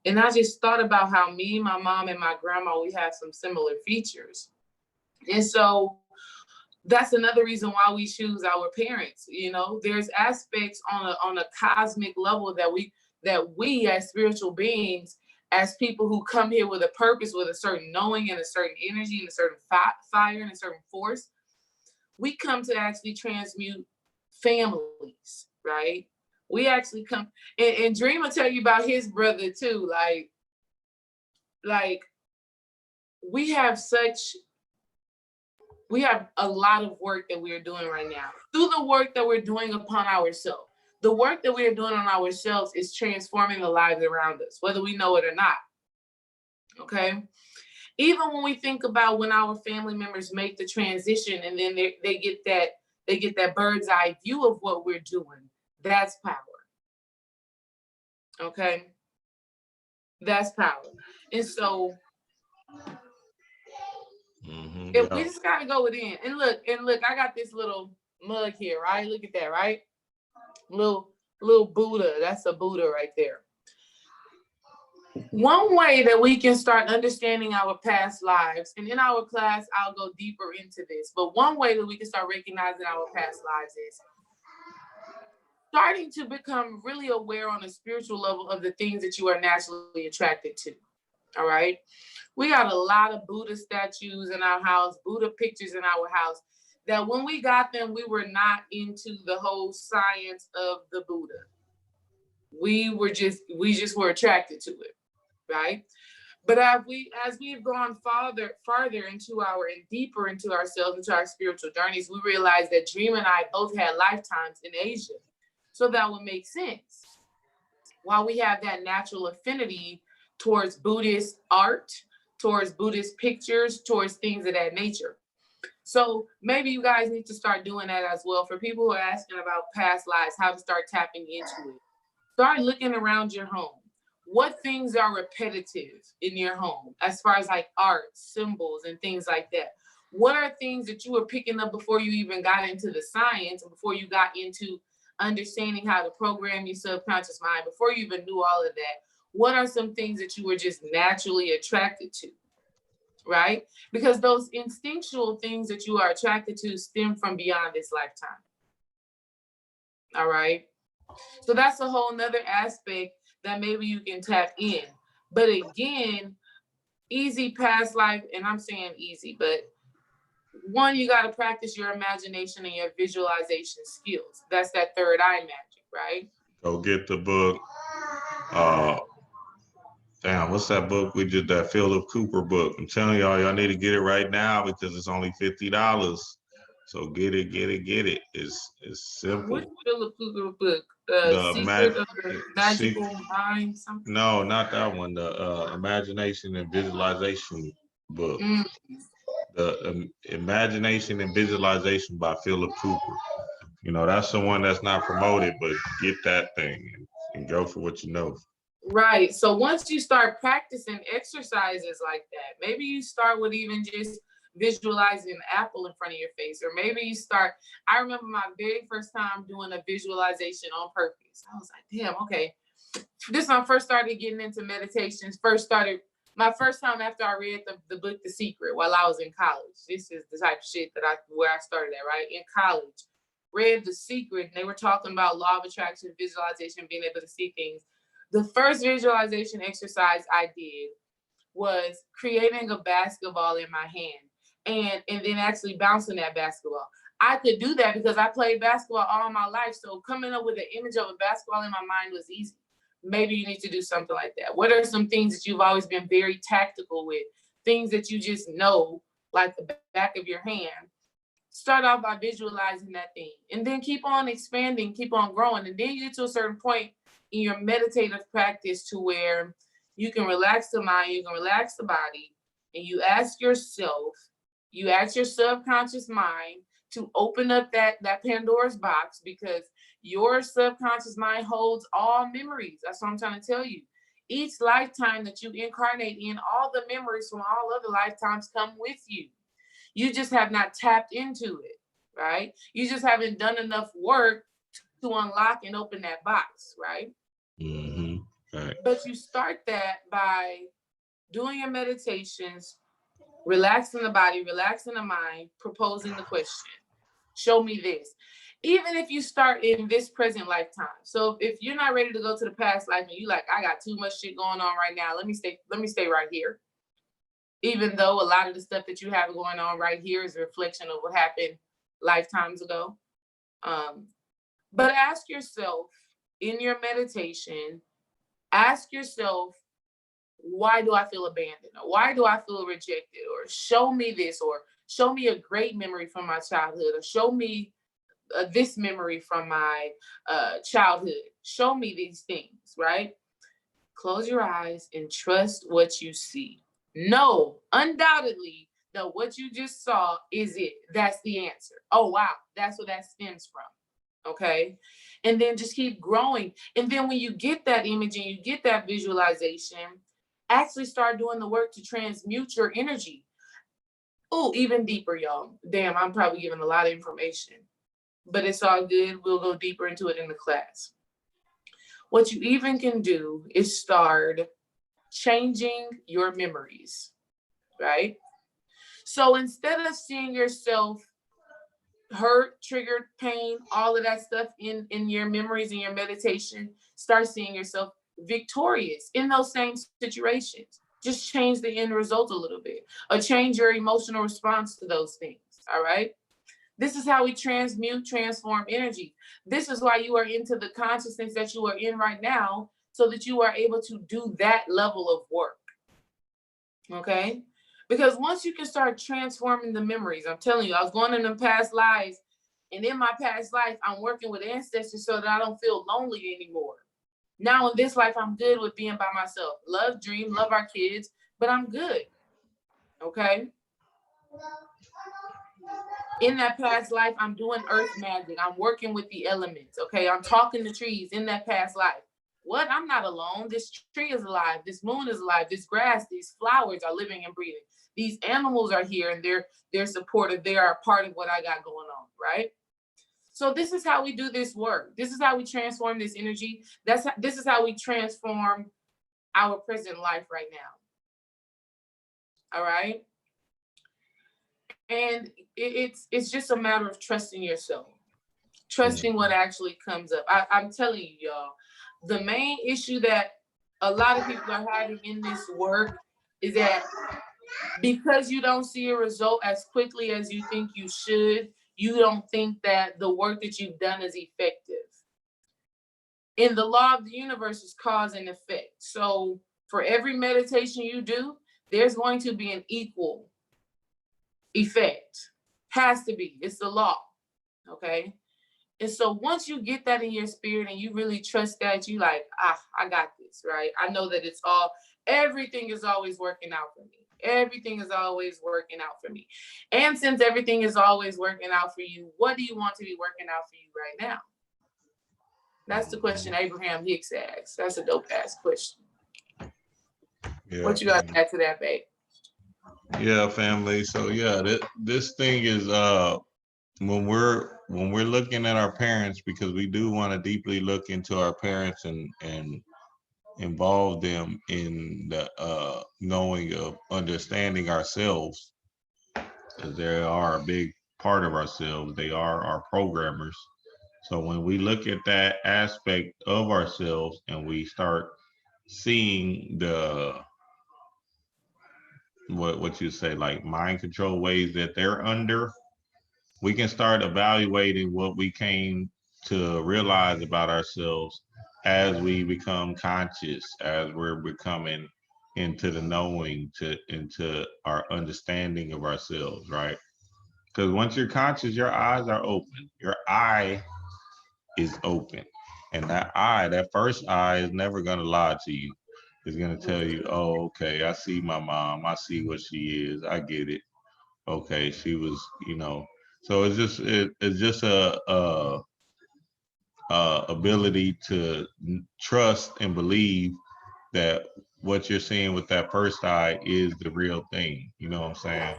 And I just thought about how me, my mom, and my grandma, we have some similar features. And so that's another reason why we choose our parents. You know, there's aspects on a cosmic level that we as spiritual beings, as people who come here with a purpose, with a certain knowing and a certain energy and a certain fire and a certain force, we come to actually transmute families, right? We actually come, and Dream will tell you about his brother too. Like we have a lot of work that we are doing right now. Through the work that we're doing upon ourselves. The work that we are doing on ourselves is transforming the lives around us, whether we know it or not. Okay? Even when we think about when our family members make the transition and then they get that bird's eye view of what we're doing, that's power. Okay? That's power. And so we just gotta go within. And look, I got this little mug here, right? Look at that, right? Little Buddha. That's a Buddha right there. One way that we can start understanding our past lives, and in our class, I'll go deeper into this, but one way that we can start recognizing our past lives is starting to become really aware on a spiritual level of the things that you are naturally attracted to. All right. We got a lot of Buddha statues in our house, Buddha pictures in our house, that when we got them, we were not into the whole science of the Buddha. We just were attracted to it, right? But as we've gone farther into and deeper into ourselves, into our spiritual journeys, we realized that Dream and I both had lifetimes in Asia. So that would make sense. While we have that natural affinity towards Buddhist art, towards Buddhist pictures, towards things of that nature. So maybe you guys need to start doing that as well. For people who are asking about past lives, how to start tapping into it. Start looking around your home. What things are repetitive in your home as far as like art, symbols, and things like that? What are things that you were picking up before you even got into the science, and before you got into understanding how to program your subconscious mind, before you even knew all of that? What are some things that you were just naturally attracted to, right? Because those instinctual things that you are attracted to stem from beyond this lifetime. All right. So that's a whole nother aspect that maybe you can tap in. But again, easy past life, and I'm saying easy, but one, you got to practice your imagination and your visualization skills. That's that third eye magic, right? Go get the book. Damn, what's that book we did, that Philip Cooper book? I'm telling y'all need to get it right now because it's only $50. So get it. It's simple. Which Philip Cooper book? The Secret of the Magical Mind, something? No, not that one. The Imagination and Visualization book. The Imagination and Visualization by Philip Cooper. You know, that's the one that's not promoted, but get that thing and go for what you know. Right. So once you start practicing exercises like that, maybe you start with even just visualizing an apple in front of your face, or maybe you start. I remember my very first time doing a visualization on purpose. I was like, damn, okay. This when I first started getting into meditations. My first time after I read the book The Secret while I was in college. This is the type of shit where I started at, right? In college. Read The Secret, and they were talking about law of attraction, visualization, being able to see things. The first visualization exercise I did was creating a basketball in my hand and then actually bouncing that basketball. I could do that because I played basketball all my life. So coming up with an image of a basketball in my mind was easy. Maybe you need to do something like that. What are some things that you've always been very tactical with? Things that you just know, like the back of your hand. Start off by visualizing that thing and then keep on expanding, keep on growing. And then you get to a certain point in your meditative practice to where You can relax the mind, you can relax the body, and you ask your subconscious mind to open up that Pandora's box, because your subconscious mind holds all memories. That's what I'm trying to tell you. Each lifetime that you incarnate in, all the memories from all other lifetimes come with you. You just have not tapped into it, right? You just haven't done enough work to unlock and open that box, right? Right. But you start that by doing your meditations, relaxing the body, relaxing the mind, proposing the question. Show me this. Even if you start in this present lifetime. So if you're not ready to go to the past life and you like, I got too much shit going on right now, let me stay right here. Even though a lot of the stuff that you have going on right here is a reflection of what happened lifetimes ago. But ask yourself in your meditation, ask yourself, why do I feel abandoned? Or why do I feel rejected? Or show me this, or show me a great memory from my childhood, or show me this memory from my childhood. Show me these things, right? Close your eyes and trust what you see. Know undoubtedly that what you just saw is it. That's the answer. Oh, wow. That's what that stems from. Okay. And then just keep growing. And then when you get that image and you get that visualization, actually start doing the work to transmute your energy. Oh, even deeper, y'all. Damn, I'm probably giving a lot of information, but it's all good. We'll go deeper into it in the class. What you even can do is start changing your memories, right? So instead of seeing yourself hurt, triggered, pain, all of that stuff in your memories and your meditation, start seeing yourself victorious in those same situations. Just change the end result a little bit, or change your emotional response to those things, all right? This is how we transform energy. This is why you are into the consciousness that you are in right now, so that you are able to do that level of work, okay? Because once you can start transforming the memories, I'm telling you, I was going in them past lives, and in my past life, I'm working with ancestors so that I don't feel lonely anymore. Now in this life, I'm good with being by myself. Love, dream, love our kids, but I'm good, okay? In that past life, I'm doing earth magic. I'm working with the elements, okay? I'm talking to trees in that past life. What? I'm not alone. This tree is alive. This moon is alive. This grass, these flowers are living and breathing. These animals are here and they're supportive. They are a part of what I got going on, right? So this is how we do this work. This is how we transform this energy. This is how we transform our present life right now. All right? And it's just a matter of trusting yourself, trusting what actually comes up. I'm telling you, y'all, the main issue that a lot of people are having in this work is that because you don't see a result as quickly as you think you should, you don't think that the work that you've done is effective. In the law of the universe is cause and effect. So for every meditation you do, there's going to be an equal effect. Has to be. It's the law. Okay. And so once you get that in your spirit and you really trust that, you like, I got this, right? I know that everything is always working out for me. Everything is always working out for me. And since everything is always working out for you, what do you want to be working out for you right now? That's the question Abraham Hicks asked. That's a dope ass question. Yeah, what you got to add to that, babe? Yeah, family. So yeah, this thing is when we're looking at our parents, because we do want to deeply look into our parents and involve them in the knowing of understanding ourselves, because they are a big part of ourselves. They are our programmers. So when we look at that aspect of ourselves and we start seeing the what you say, like mind control ways that they're under, we can start evaluating what we came to realize about ourselves as we become conscious, as we're becoming into the knowing, into our understanding of ourselves, right? Because once you're conscious, your eyes are open. Your eye is open. And that first eye is never going to lie to you. is gonna tell you, oh, okay, I see my mom, I see what she is, I get it. Okay, she was, so it's just a ability to trust and believe that what you're seeing with that first eye is the real thing. You know what I'm saying?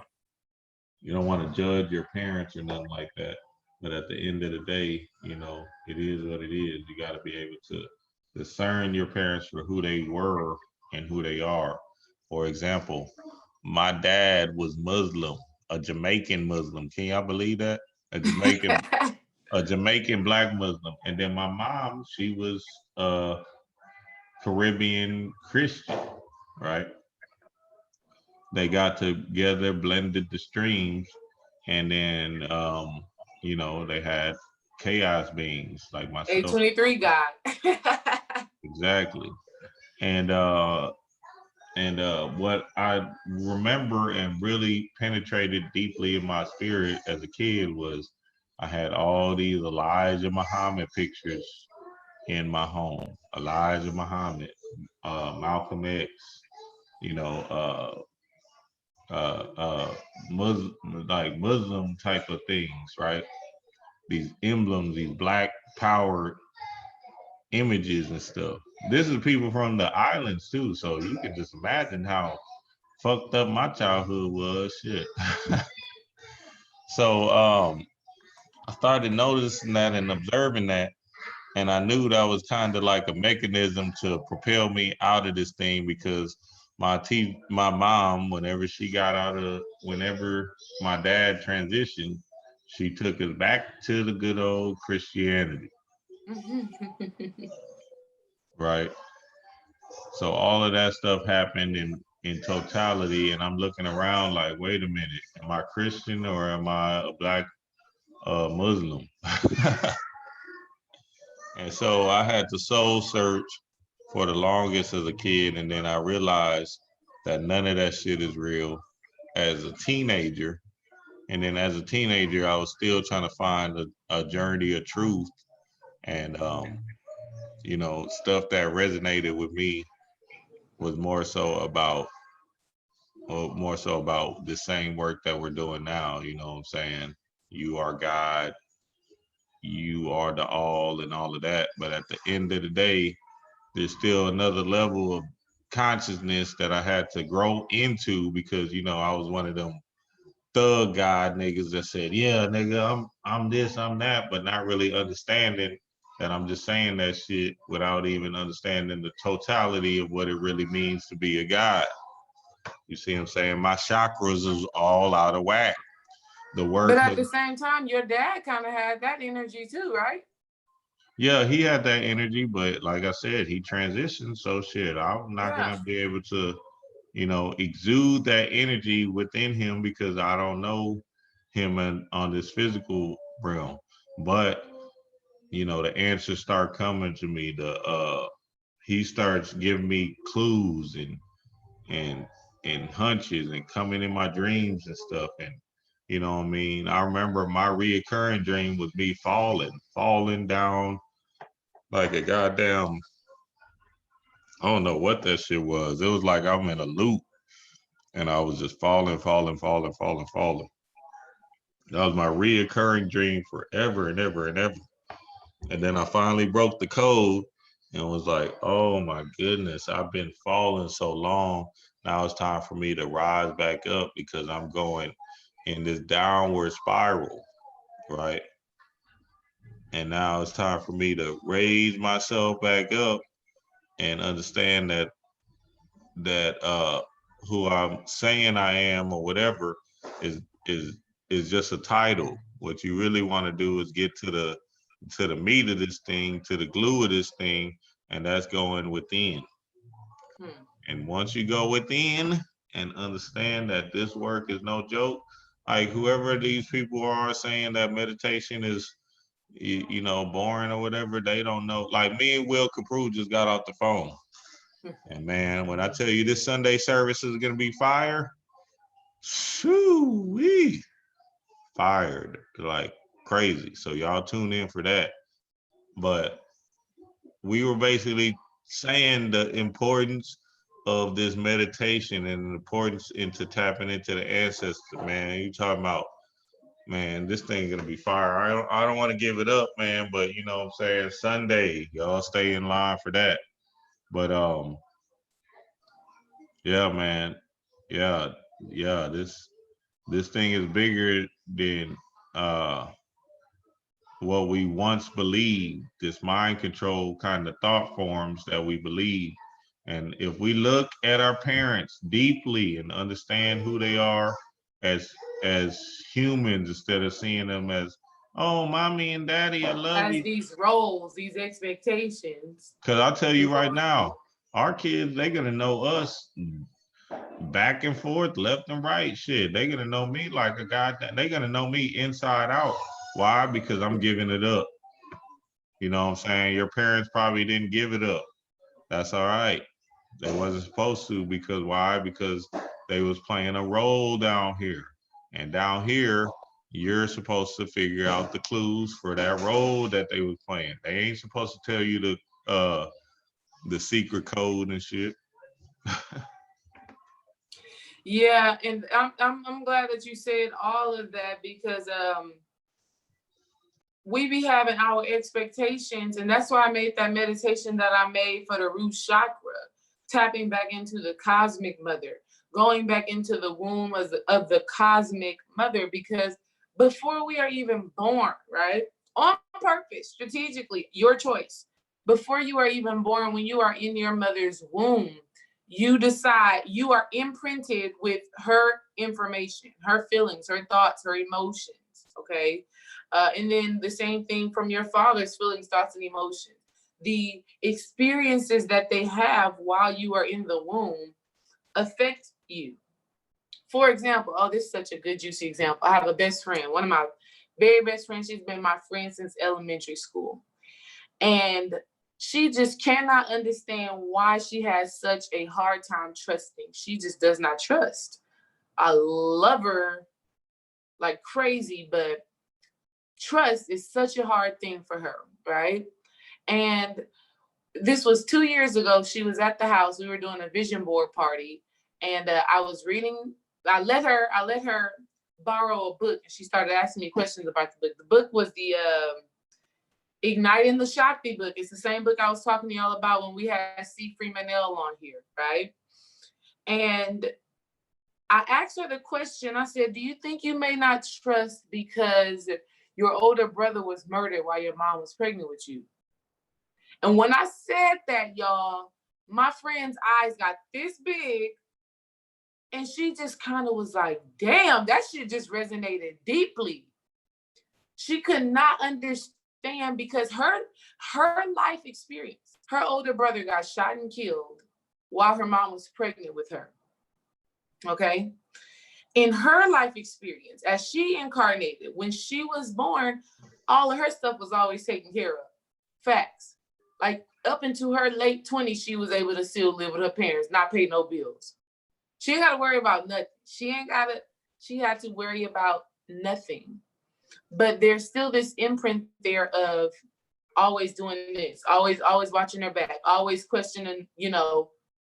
You don't want to judge your parents or nothing like that. But at the end of the day, it is what it is. You got to be able to discern your parents for who they were and who they are. For example, my dad was Muslim, a Jamaican Muslim. Can y'all believe that? A Jamaican, a Jamaican black Muslim. And then my mom, she was Caribbean Christian, right? They got together, blended the streams, and then they had chaos beings like myself. A23 God. Exactly. And what I remember and really penetrated deeply in my spirit as a kid was I had all these Elijah Muhammad pictures in my home. Elijah Muhammad, Malcolm X, you know, Muslim, like Muslim type of things, right? These emblems, these black power images and stuff. This is people from the islands too, so you can just imagine how fucked up my childhood was. Shit. So I started noticing that and observing that, and I knew that was kind of like a mechanism to propel me out of this thing because my mom, whenever my dad transitioned, she took us back to the good old Christianity, right? So all of that stuff happened in totality, and I'm looking around like, wait a minute, am I Christian or am I a black Muslim? And so I had to soul search for the longest as a kid, and then I realized that none of that shit is real as a teenager. And then as a teenager, I was still trying to find a journey of truth and stuff that resonated with me was more so about the same work that we're doing now. You know what I'm saying? You are God, you are the all and all of that. But at the end of the day, there's still another level of consciousness that I had to grow into because I was one of them thug god niggas that said, yeah, nigga, I'm this, I'm that, but not really understanding that I'm just saying that shit without even understanding the totality of what it really means to be a god. You see what I'm saying? My chakras is all out of whack. The But work at has, the same time, your dad kind of had that energy too, right? yeah, he had that energy, but like I said, he transitioned. So shit, I'm not Yeah. gonna be able to, exude that energy within him because I don't know him on this physical realm. But the answers start coming to me. He starts giving me clues and and hunches and coming in my dreams and stuff. And you know what I mean? I remember my reoccurring dream was me falling down like a goddamn, I don't know what that shit was. It was like I'm in a loop and I was just falling, falling, falling, falling, falling. That was my reoccurring dream forever and ever and ever. And then I finally broke the code and was like, oh my goodness, I've been falling so long. Now it's time for me to rise back up because I'm going in this downward spiral, right? And now it's time for me to raise myself back up and understand that who I'm saying I am or whatever is is is just a title. What you really want to do is get to the meat of this thing, to the glue of this thing, and that's going within. And once you go within and understand that this work is no joke, like whoever these people are saying that meditation is boring or whatever, they don't know. Like me and Will Caprew just got off the phone. And man, when I tell you this Sunday service is gonna be fire, shoo wee, fired like crazy. So y'all tune in for that. But we were basically saying the importance of this meditation and the importance into tapping into the ancestors, man. You talking about, man, this thing gonna be fire. I don't want to give it up, man, but you know what I'm saying, Sunday, y'all stay in line for that. But yeah, man. Yeah, yeah, this thing is bigger than what we once believed, this mind control kind of thought forms that we believe. And if we look at our parents deeply and understand who they are as humans instead of seeing them as, oh, mommy and daddy, I love As you. these roles, these expectations. Because I'll tell you right now, our kids, they're gonna know us back and forth, left and right. Shit, they're gonna know me like a guy. They're gonna know me inside out. Why? Because I'm giving it up. You know what I'm saying? Your parents probably didn't give it up. That's all right. They wasn't supposed to, because why? Because they was playing a role down here. And down here, you're supposed to figure out the clues for that role that they was playing. They ain't supposed to tell you the secret code and shit. Yeah, and I'm glad that you said all of that, because we be having our expectations, and that's why I made that meditation that I made for the root chakra, tapping back into the cosmic mother, going back into the womb of the cosmic mother, because before we are even born, right, on purpose, strategically, your choice, before you are even born, when you are in your mother's womb, you decide, you are imprinted with her information, her feelings, her thoughts, her emotions, okay? And then the same thing from your father's feelings, thoughts, and emotions. The experiences that they have while you are in the womb affect you. For example, oh, this is such a good, juicy example. I have a best friend, one of my very best friends. She's been my friend since elementary school. And she just cannot understand why she has such a hard time trusting. She just does not trust. I love her like crazy, but trust is such a hard thing for her, right? And this was 2 years ago. She was at the house. We were doing a vision board party, and I was reading. I let her borrow a book, and she started asking me questions about the book. The book was the Igniting the Shakti book. It's the same book I was talking to y'all about when we had C. Freeman L on here, right? And I asked her the question. I said, do you think you may not trust because your older brother was murdered while your mom was pregnant with you? And when I said that, y'all, my friend's eyes got this big, and she just kind of was like, damn, that shit just resonated deeply. She could not understand, because her life experience, her older brother got shot and killed while her mom was pregnant with her. Okay? In her life experience, as she incarnated, when she was born, all of her stuff was always taken care of. Facts. Like up into her late 20s, she was able to still live with her parents, not pay no bills. She ain't got to worry about nothing. She had to worry about nothing. But there's still this imprint there of always doing this, always watching her back, always questioning,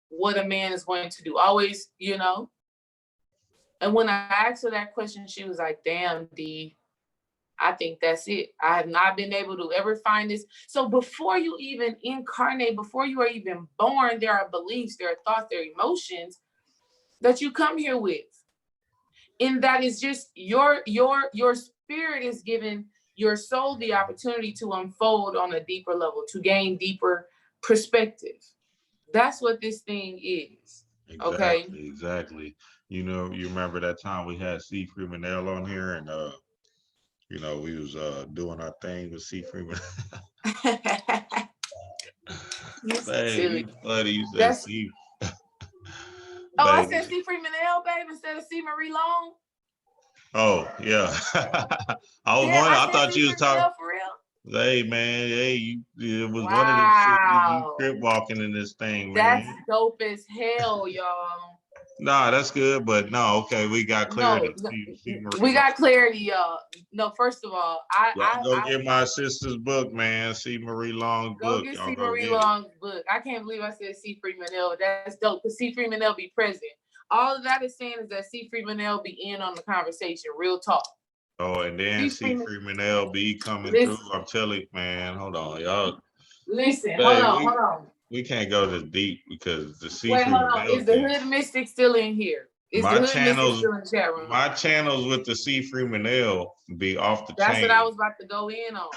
what a man is going to do, always, And when I asked her that question, she was like, damn, D, I think that's it. I have not been able to ever find this. So before you even incarnate, before you are even born, there are beliefs, there are thoughts, there are emotions that you come here with. And that is just your spirit is giving your soul the opportunity to unfold on a deeper level, to gain deeper perspective. That's what this thing is. Okay. Exactly. You remember that time we had C. Freeman L on here, and we was doing our thing with C. Freeman. Hey, you funny. You said C. Oh, I said C. Freeman L, babe, instead of C. Marie Long. Oh, yeah. I thought you was talking. For real? Hey, man. Hey, it was one of them shit, you crip walking in this thing, man. That's dope as hell, y'all. Nah, that's good, but no, okay, we got No, clarity. See we Marie got clarity, y'all. No, first of all, Y'all go I get my sister's book, man. See Marie Long's go book. get Y'all C. go Marie get it. Long's book. I can't believe I said C. Freeman-L. That's dope, because C. Freeman-L be present. All of that is saying is that C. Freeman-L be in on the conversation. Real talk. Oh, and then see Freeman LB coming through. Listen, I'm telling you, man. Hold on, y'all. listen, hold Hey, on, hold on. we can't go this deep because the C Wait, hold Freeman on. L Is the thing. Hood Mystic still in here? Is the My Hood Mystic channels, still in the chat room? my channels with the C Freeman L be off the That's chain. what I was about to go in on.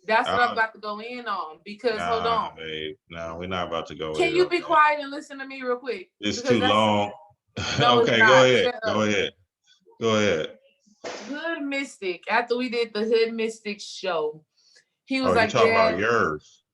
That's what I'm about to go in on, because hold on. Babe. No, we're not about to go Can in you on be that. quiet and listen to me real quick? It's Because too long. No, it's Okay, not. go ahead. Shut Go up. ahead. Go ahead. Hood Mystic, after we did the Hood Mystic show, he was Oh, you like, talking about yours?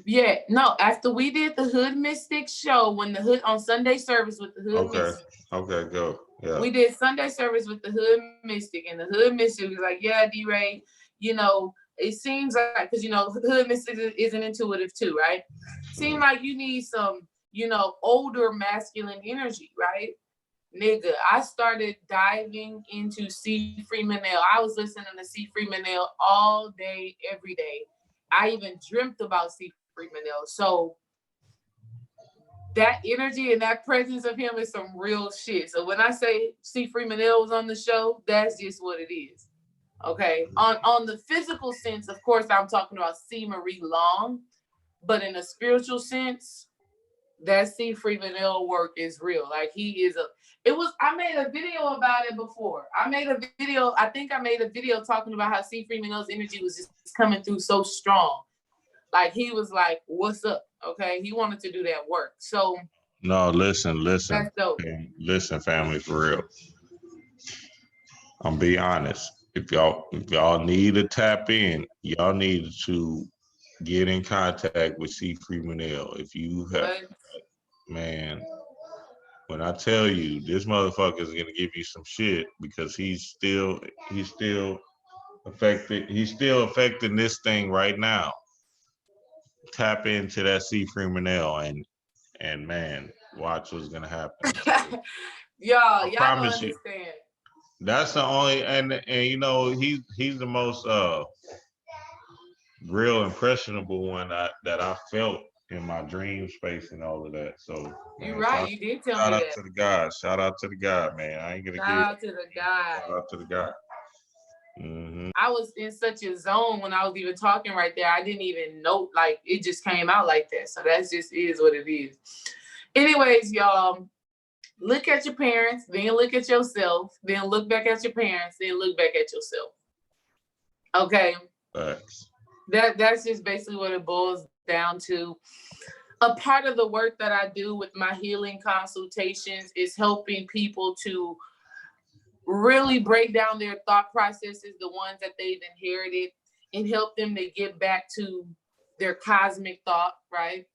Yeah, no, after we did the Hood Mystic show, when the Hood on Sunday service with the Hood Mystic. Okay, go. Yeah. We did Sunday service with the Hood Mystic, and the Hood Mystic was like, yeah, D-Ray, it seems like, because, Hood Mystic isn't intuitive too, right? Seem like you need some, older masculine energy, right? Nigga, I started diving into C. Freeman-L. I was listening to C. Freeman-L all day, every day. I even dreamt about C. Freeman-L. So that energy and that presence of him is some real shit. So when I say C. Freeman-L was on the show, that's just what it is. Okay. On the physical sense, of course, I'm talking about C. Marie Long, but in a spiritual sense, that C. Freeman-L work is real. Like I made a video about it before. I think I made a video talking about how C. Freeman-L's energy was just coming through so strong. Like he was like, what's up? Okay. He wanted to do that work. So no, listen. that's dope. Listen, family, for real. I'm be honest. If y'all need to tap in, y'all need to get in contact with C. Freeman L. If you have, man, when I tell you this motherfucker is gonna give you some shit because he's still affected. He's still affecting this thing right now. Tap into that C. Freeman L. and man, watch what's gonna happen. y'all don't Promise understand. you. That's the only and he's the most real impressionable one that I felt in my dream space and all of that. So you're right. You did tell me that. Shout out to the God. Shout out to the God, man. I ain't gonna Shout out to the God. Shout out to the God. Mm-hmm. I was in such a zone when I was even talking right there. I didn't even know, like it just came out like that. So that just is what it is. Anyways, y'all, look at your parents, then look at yourself, then look back at your parents, then look back at yourself. Okay. Thanks. That's just basically what it boils down to. A part of the work that I do with my healing consultations is helping people to really break down their thought processes, the ones that they've inherited, and help them to get back to their cosmic thought, right?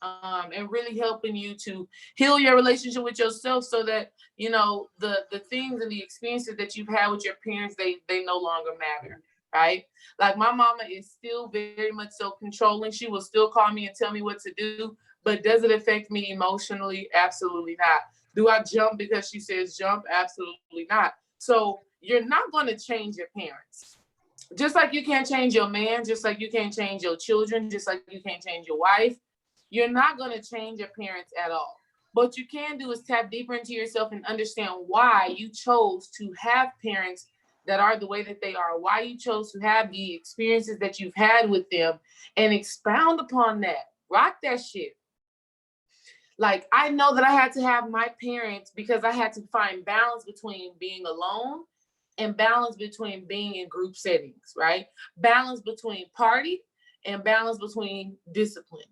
And really helping you to heal your relationship with yourself so that, the things and the experiences that you've had with your parents, they no longer matter, right? Like my mama is still very much so controlling. She will still call me and tell me what to do, but does it affect me emotionally? Absolutely not. Do I jump because she says jump? Absolutely not. So you're not going to change your parents. Just like you can't change your man, just like you can't change your children, just like you can't change your wife. You're not going to change your parents at all. What you can do is tap deeper into yourself and understand why you chose to have parents that are the way that they are, why you chose to have the experiences that you've had with them, and expound upon that. Rock that shit. Like, I know that I had to have my parents because I had to find balance between being alone and balance between being in group settings, right? Balance between party and balance between discipline.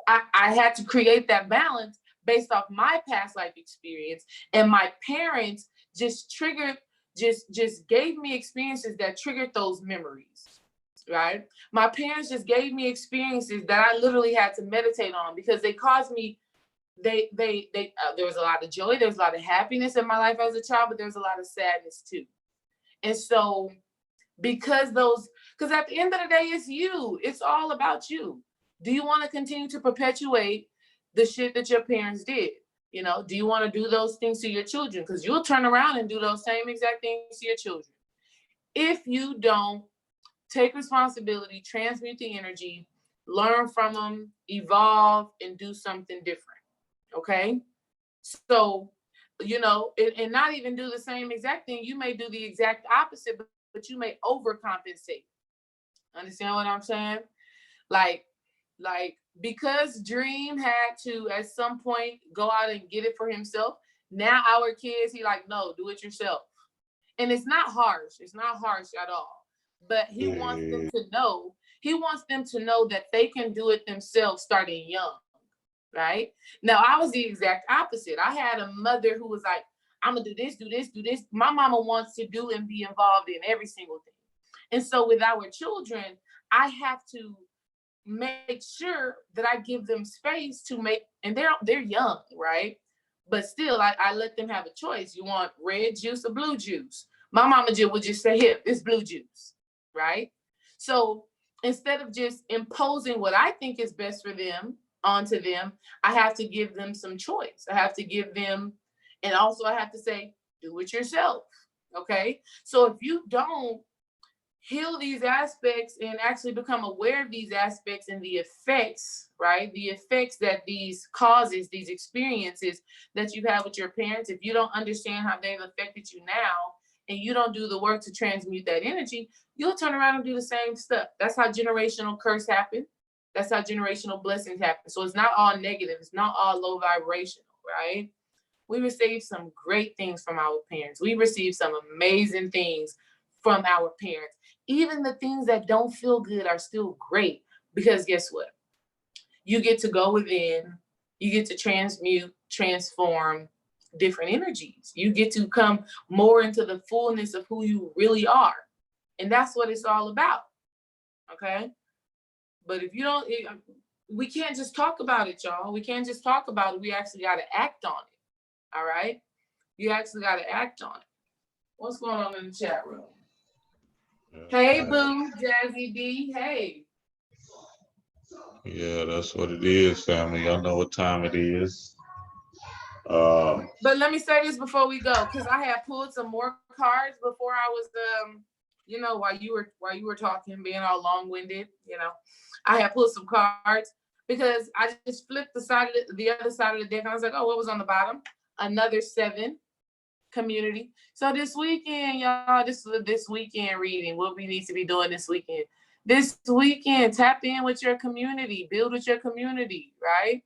I had to create that balance based off my past life experience, and my parents just gave me experiences that triggered those memories, right? My parents just gave me experiences that I literally had to meditate on because they caused me. There was a lot of joy, there was a lot of happiness in my life as a child, but there's a lot of sadness too. And so, because at the end of the day, it's you. It's all about you. Do you want to continue to perpetuate the shit that your parents did? You know, do you want to do those things to your children? Because you'll turn around and do those same exact things to your children. If you don't take responsibility, transmute the energy, learn from them, evolve, and do something different. Okay? So, you know, and not even do the same exact thing. You may do the exact opposite, but you may overcompensate. Understand what I'm saying? Like because Dream had to at some point go out and get it for himself. Now our kids, he like, no, do it yourself. And it's not harsh. It's not harsh at all. But he wants them to know. He wants them to know that they can do it themselves starting young. Right? Now, I was the exact opposite. I had a mother who was like, I'm going to do this, do this, do this. My mama wants to do and be involved in every single thing. And so with our children, I have to make sure that I give them space to make, and they're young, right? But still, I let them have a choice. You want red juice or blue juice? My mama would just say, here, it's blue juice, right? So instead of just imposing what I think is best for them onto them, I have to give them some choice. I have to give them, and also I have to say, do it yourself, okay? So if you don't heal these aspects and actually become aware of these aspects and the effects, right? The effects that these causes, these experiences that you have with your parents, if you don't understand how they've affected you now, and you don't do the work to transmute that energy, you'll turn around and do the same stuff. That's how generational curse happen. That's how generational blessings happen. So it's not all negative. It's not all low vibrational, right? We received some great things from our parents. We received some amazing things from our parents. Even the things that don't feel good are still great, because guess what? You get to go within, you get to transmute, transform different energies. You get to come more into the fullness of who you really are. And that's what it's all about. Okay? But if you don't, we can't just talk about it, y'all. We can't just talk about it. We actually got to act on it. All right? You actually got to act on it. What's going on in the chat room? Hey, boo, Jazzy D. Hey. Yeah, that's what it is, family. Y'all know what time it is. But let me say this before we go, because I had pulled some more cards before I was, you know, while you were talking, being all long-winded, you know, I had pulled some cards because I just flipped the other side of the deck, and I was like, oh, what was on the bottom? Another 7. Community. So this weekend, y'all, this is this weekend reading, what we need to be doing this weekend. This weekend, tap in with your community, build with your community, right?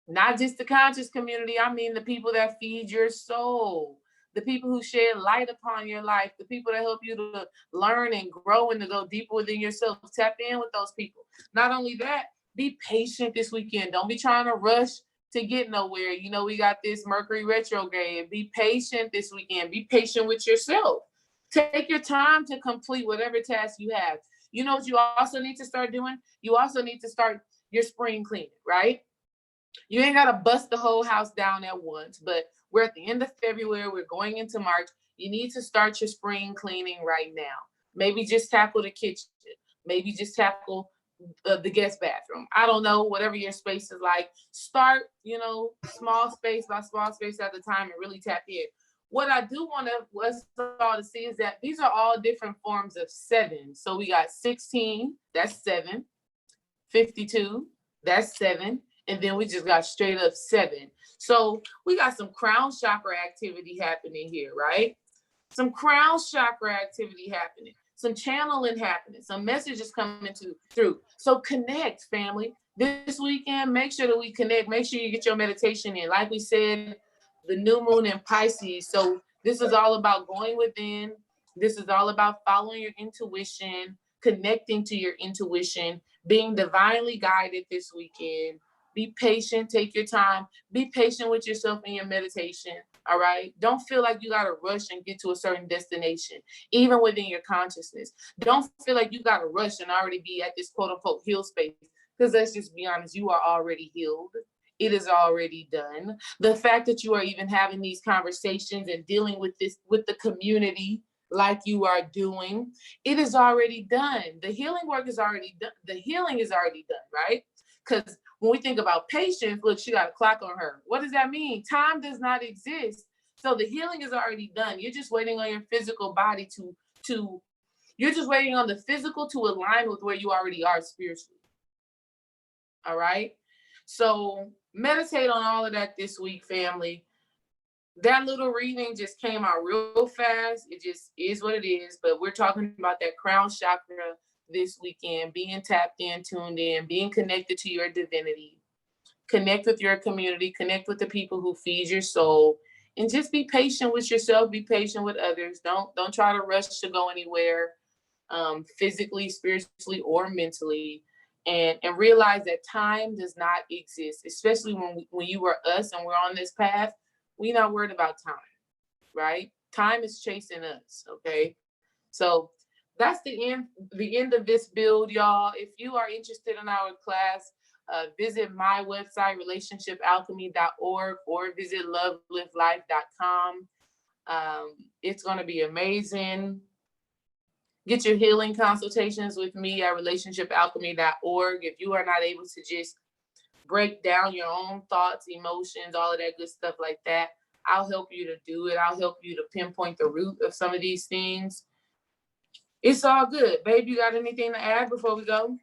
Not just the conscious community. I mean the people that feed your soul, the people who shed light upon your life, the people that help you to learn and grow and to go deeper within yourself. Tap in with those people. Not only that, be patient this weekend. Don't be trying to rush to get nowhere. You know, we got this Mercury retrograde. Be patient this weekend. Be patient with yourself. Take your time to complete whatever task you have. You know what you also need to start doing? You also need to start your spring cleaning, right? You ain't got to bust the whole house down at once, but we're at the end of February. We're going into March. You need to start your spring cleaning right now. Maybe just tackle the kitchen. Maybe just tackle the guest bathroom. I don't know, whatever your space is like. Start, you know, small space by small space at a time and really tap in. What I do want us all to see is that these are all different forms of 7. So we got 16, that's 7. 52, that's 7. And then we just got straight up 7. So we got some crown chakra activity happening here, right? Some crown chakra activity happening. Some channeling happening, some messages coming through. So connect, family. This weekend, make sure that we connect. Make sure you get your meditation in. Like we said, the new moon in Pisces. So this is all about going within. This is all about following your intuition, connecting to your intuition, being divinely guided this weekend. Be patient, take your time. Be patient with yourself in your meditation. All right. Don't feel like you got to rush and get to a certain destination, even within your consciousness. Don't feel like you got to rush and already be at this quote unquote heal space. Because let's just be honest, you are already healed. It is already done. The fact that you are even having these conversations and dealing with this, with the community like you are doing, it is already done. The healing work is already done. The healing is already done, right? Because when we think about patience, look, she got a clock on her. What does that mean? Time does not exist. So the healing is already done. You're just waiting on your physical body you're just waiting on the physical to align with where you already are spiritually. All right. So meditate on all of that this week, family. That little reading just came out real fast. It just is what it is. But we're talking about that crown chakra this weekend, being tapped in, tuned in, being connected to your divinity. Connect with your community, connect with the people who feed your soul, and just be patient with yourself, be patient with others. Don't try to rush to go anywhere, physically, spiritually, or mentally. And realize that time does not exist, especially when you are us and we're on this path. We're not worried about time, right? Time is chasing us, okay? So that's the end of this build, y'all. If you are interested in our class, visit my website, relationshipalchemy.org, or visit lovelivelife.com. It's going to be amazing. Get your healing consultations with me at relationshipalchemy.org. If you are not able to just break down your own thoughts, emotions, all of that good stuff like that, I'll help you to do it. I'll help you to pinpoint the root of some of these things. It's all good. Babe, you got anything to add before we go?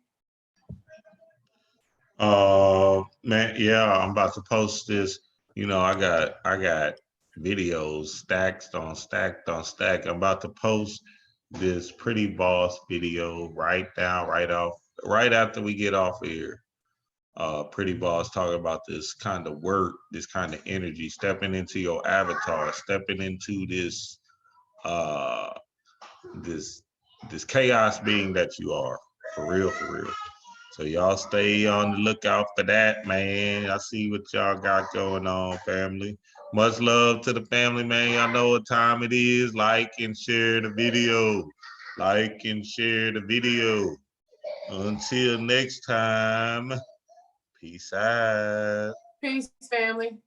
Man, yeah, I'm about to post this. You know, I got videos stacked on stacked on stacked. I'm about to post this Pretty Boss video right after we get off here. Pretty Boss talking about this kind of work, this kind of energy, stepping into your avatar, stepping into this this chaos being that you are, for real, for real. So y'all stay on the lookout for that, man. I see what y'all got going on, family. Much love to the family, man. Y'all know what time it is. Like and share the video. Like and share the video. Until next time, peace out. Peace, family.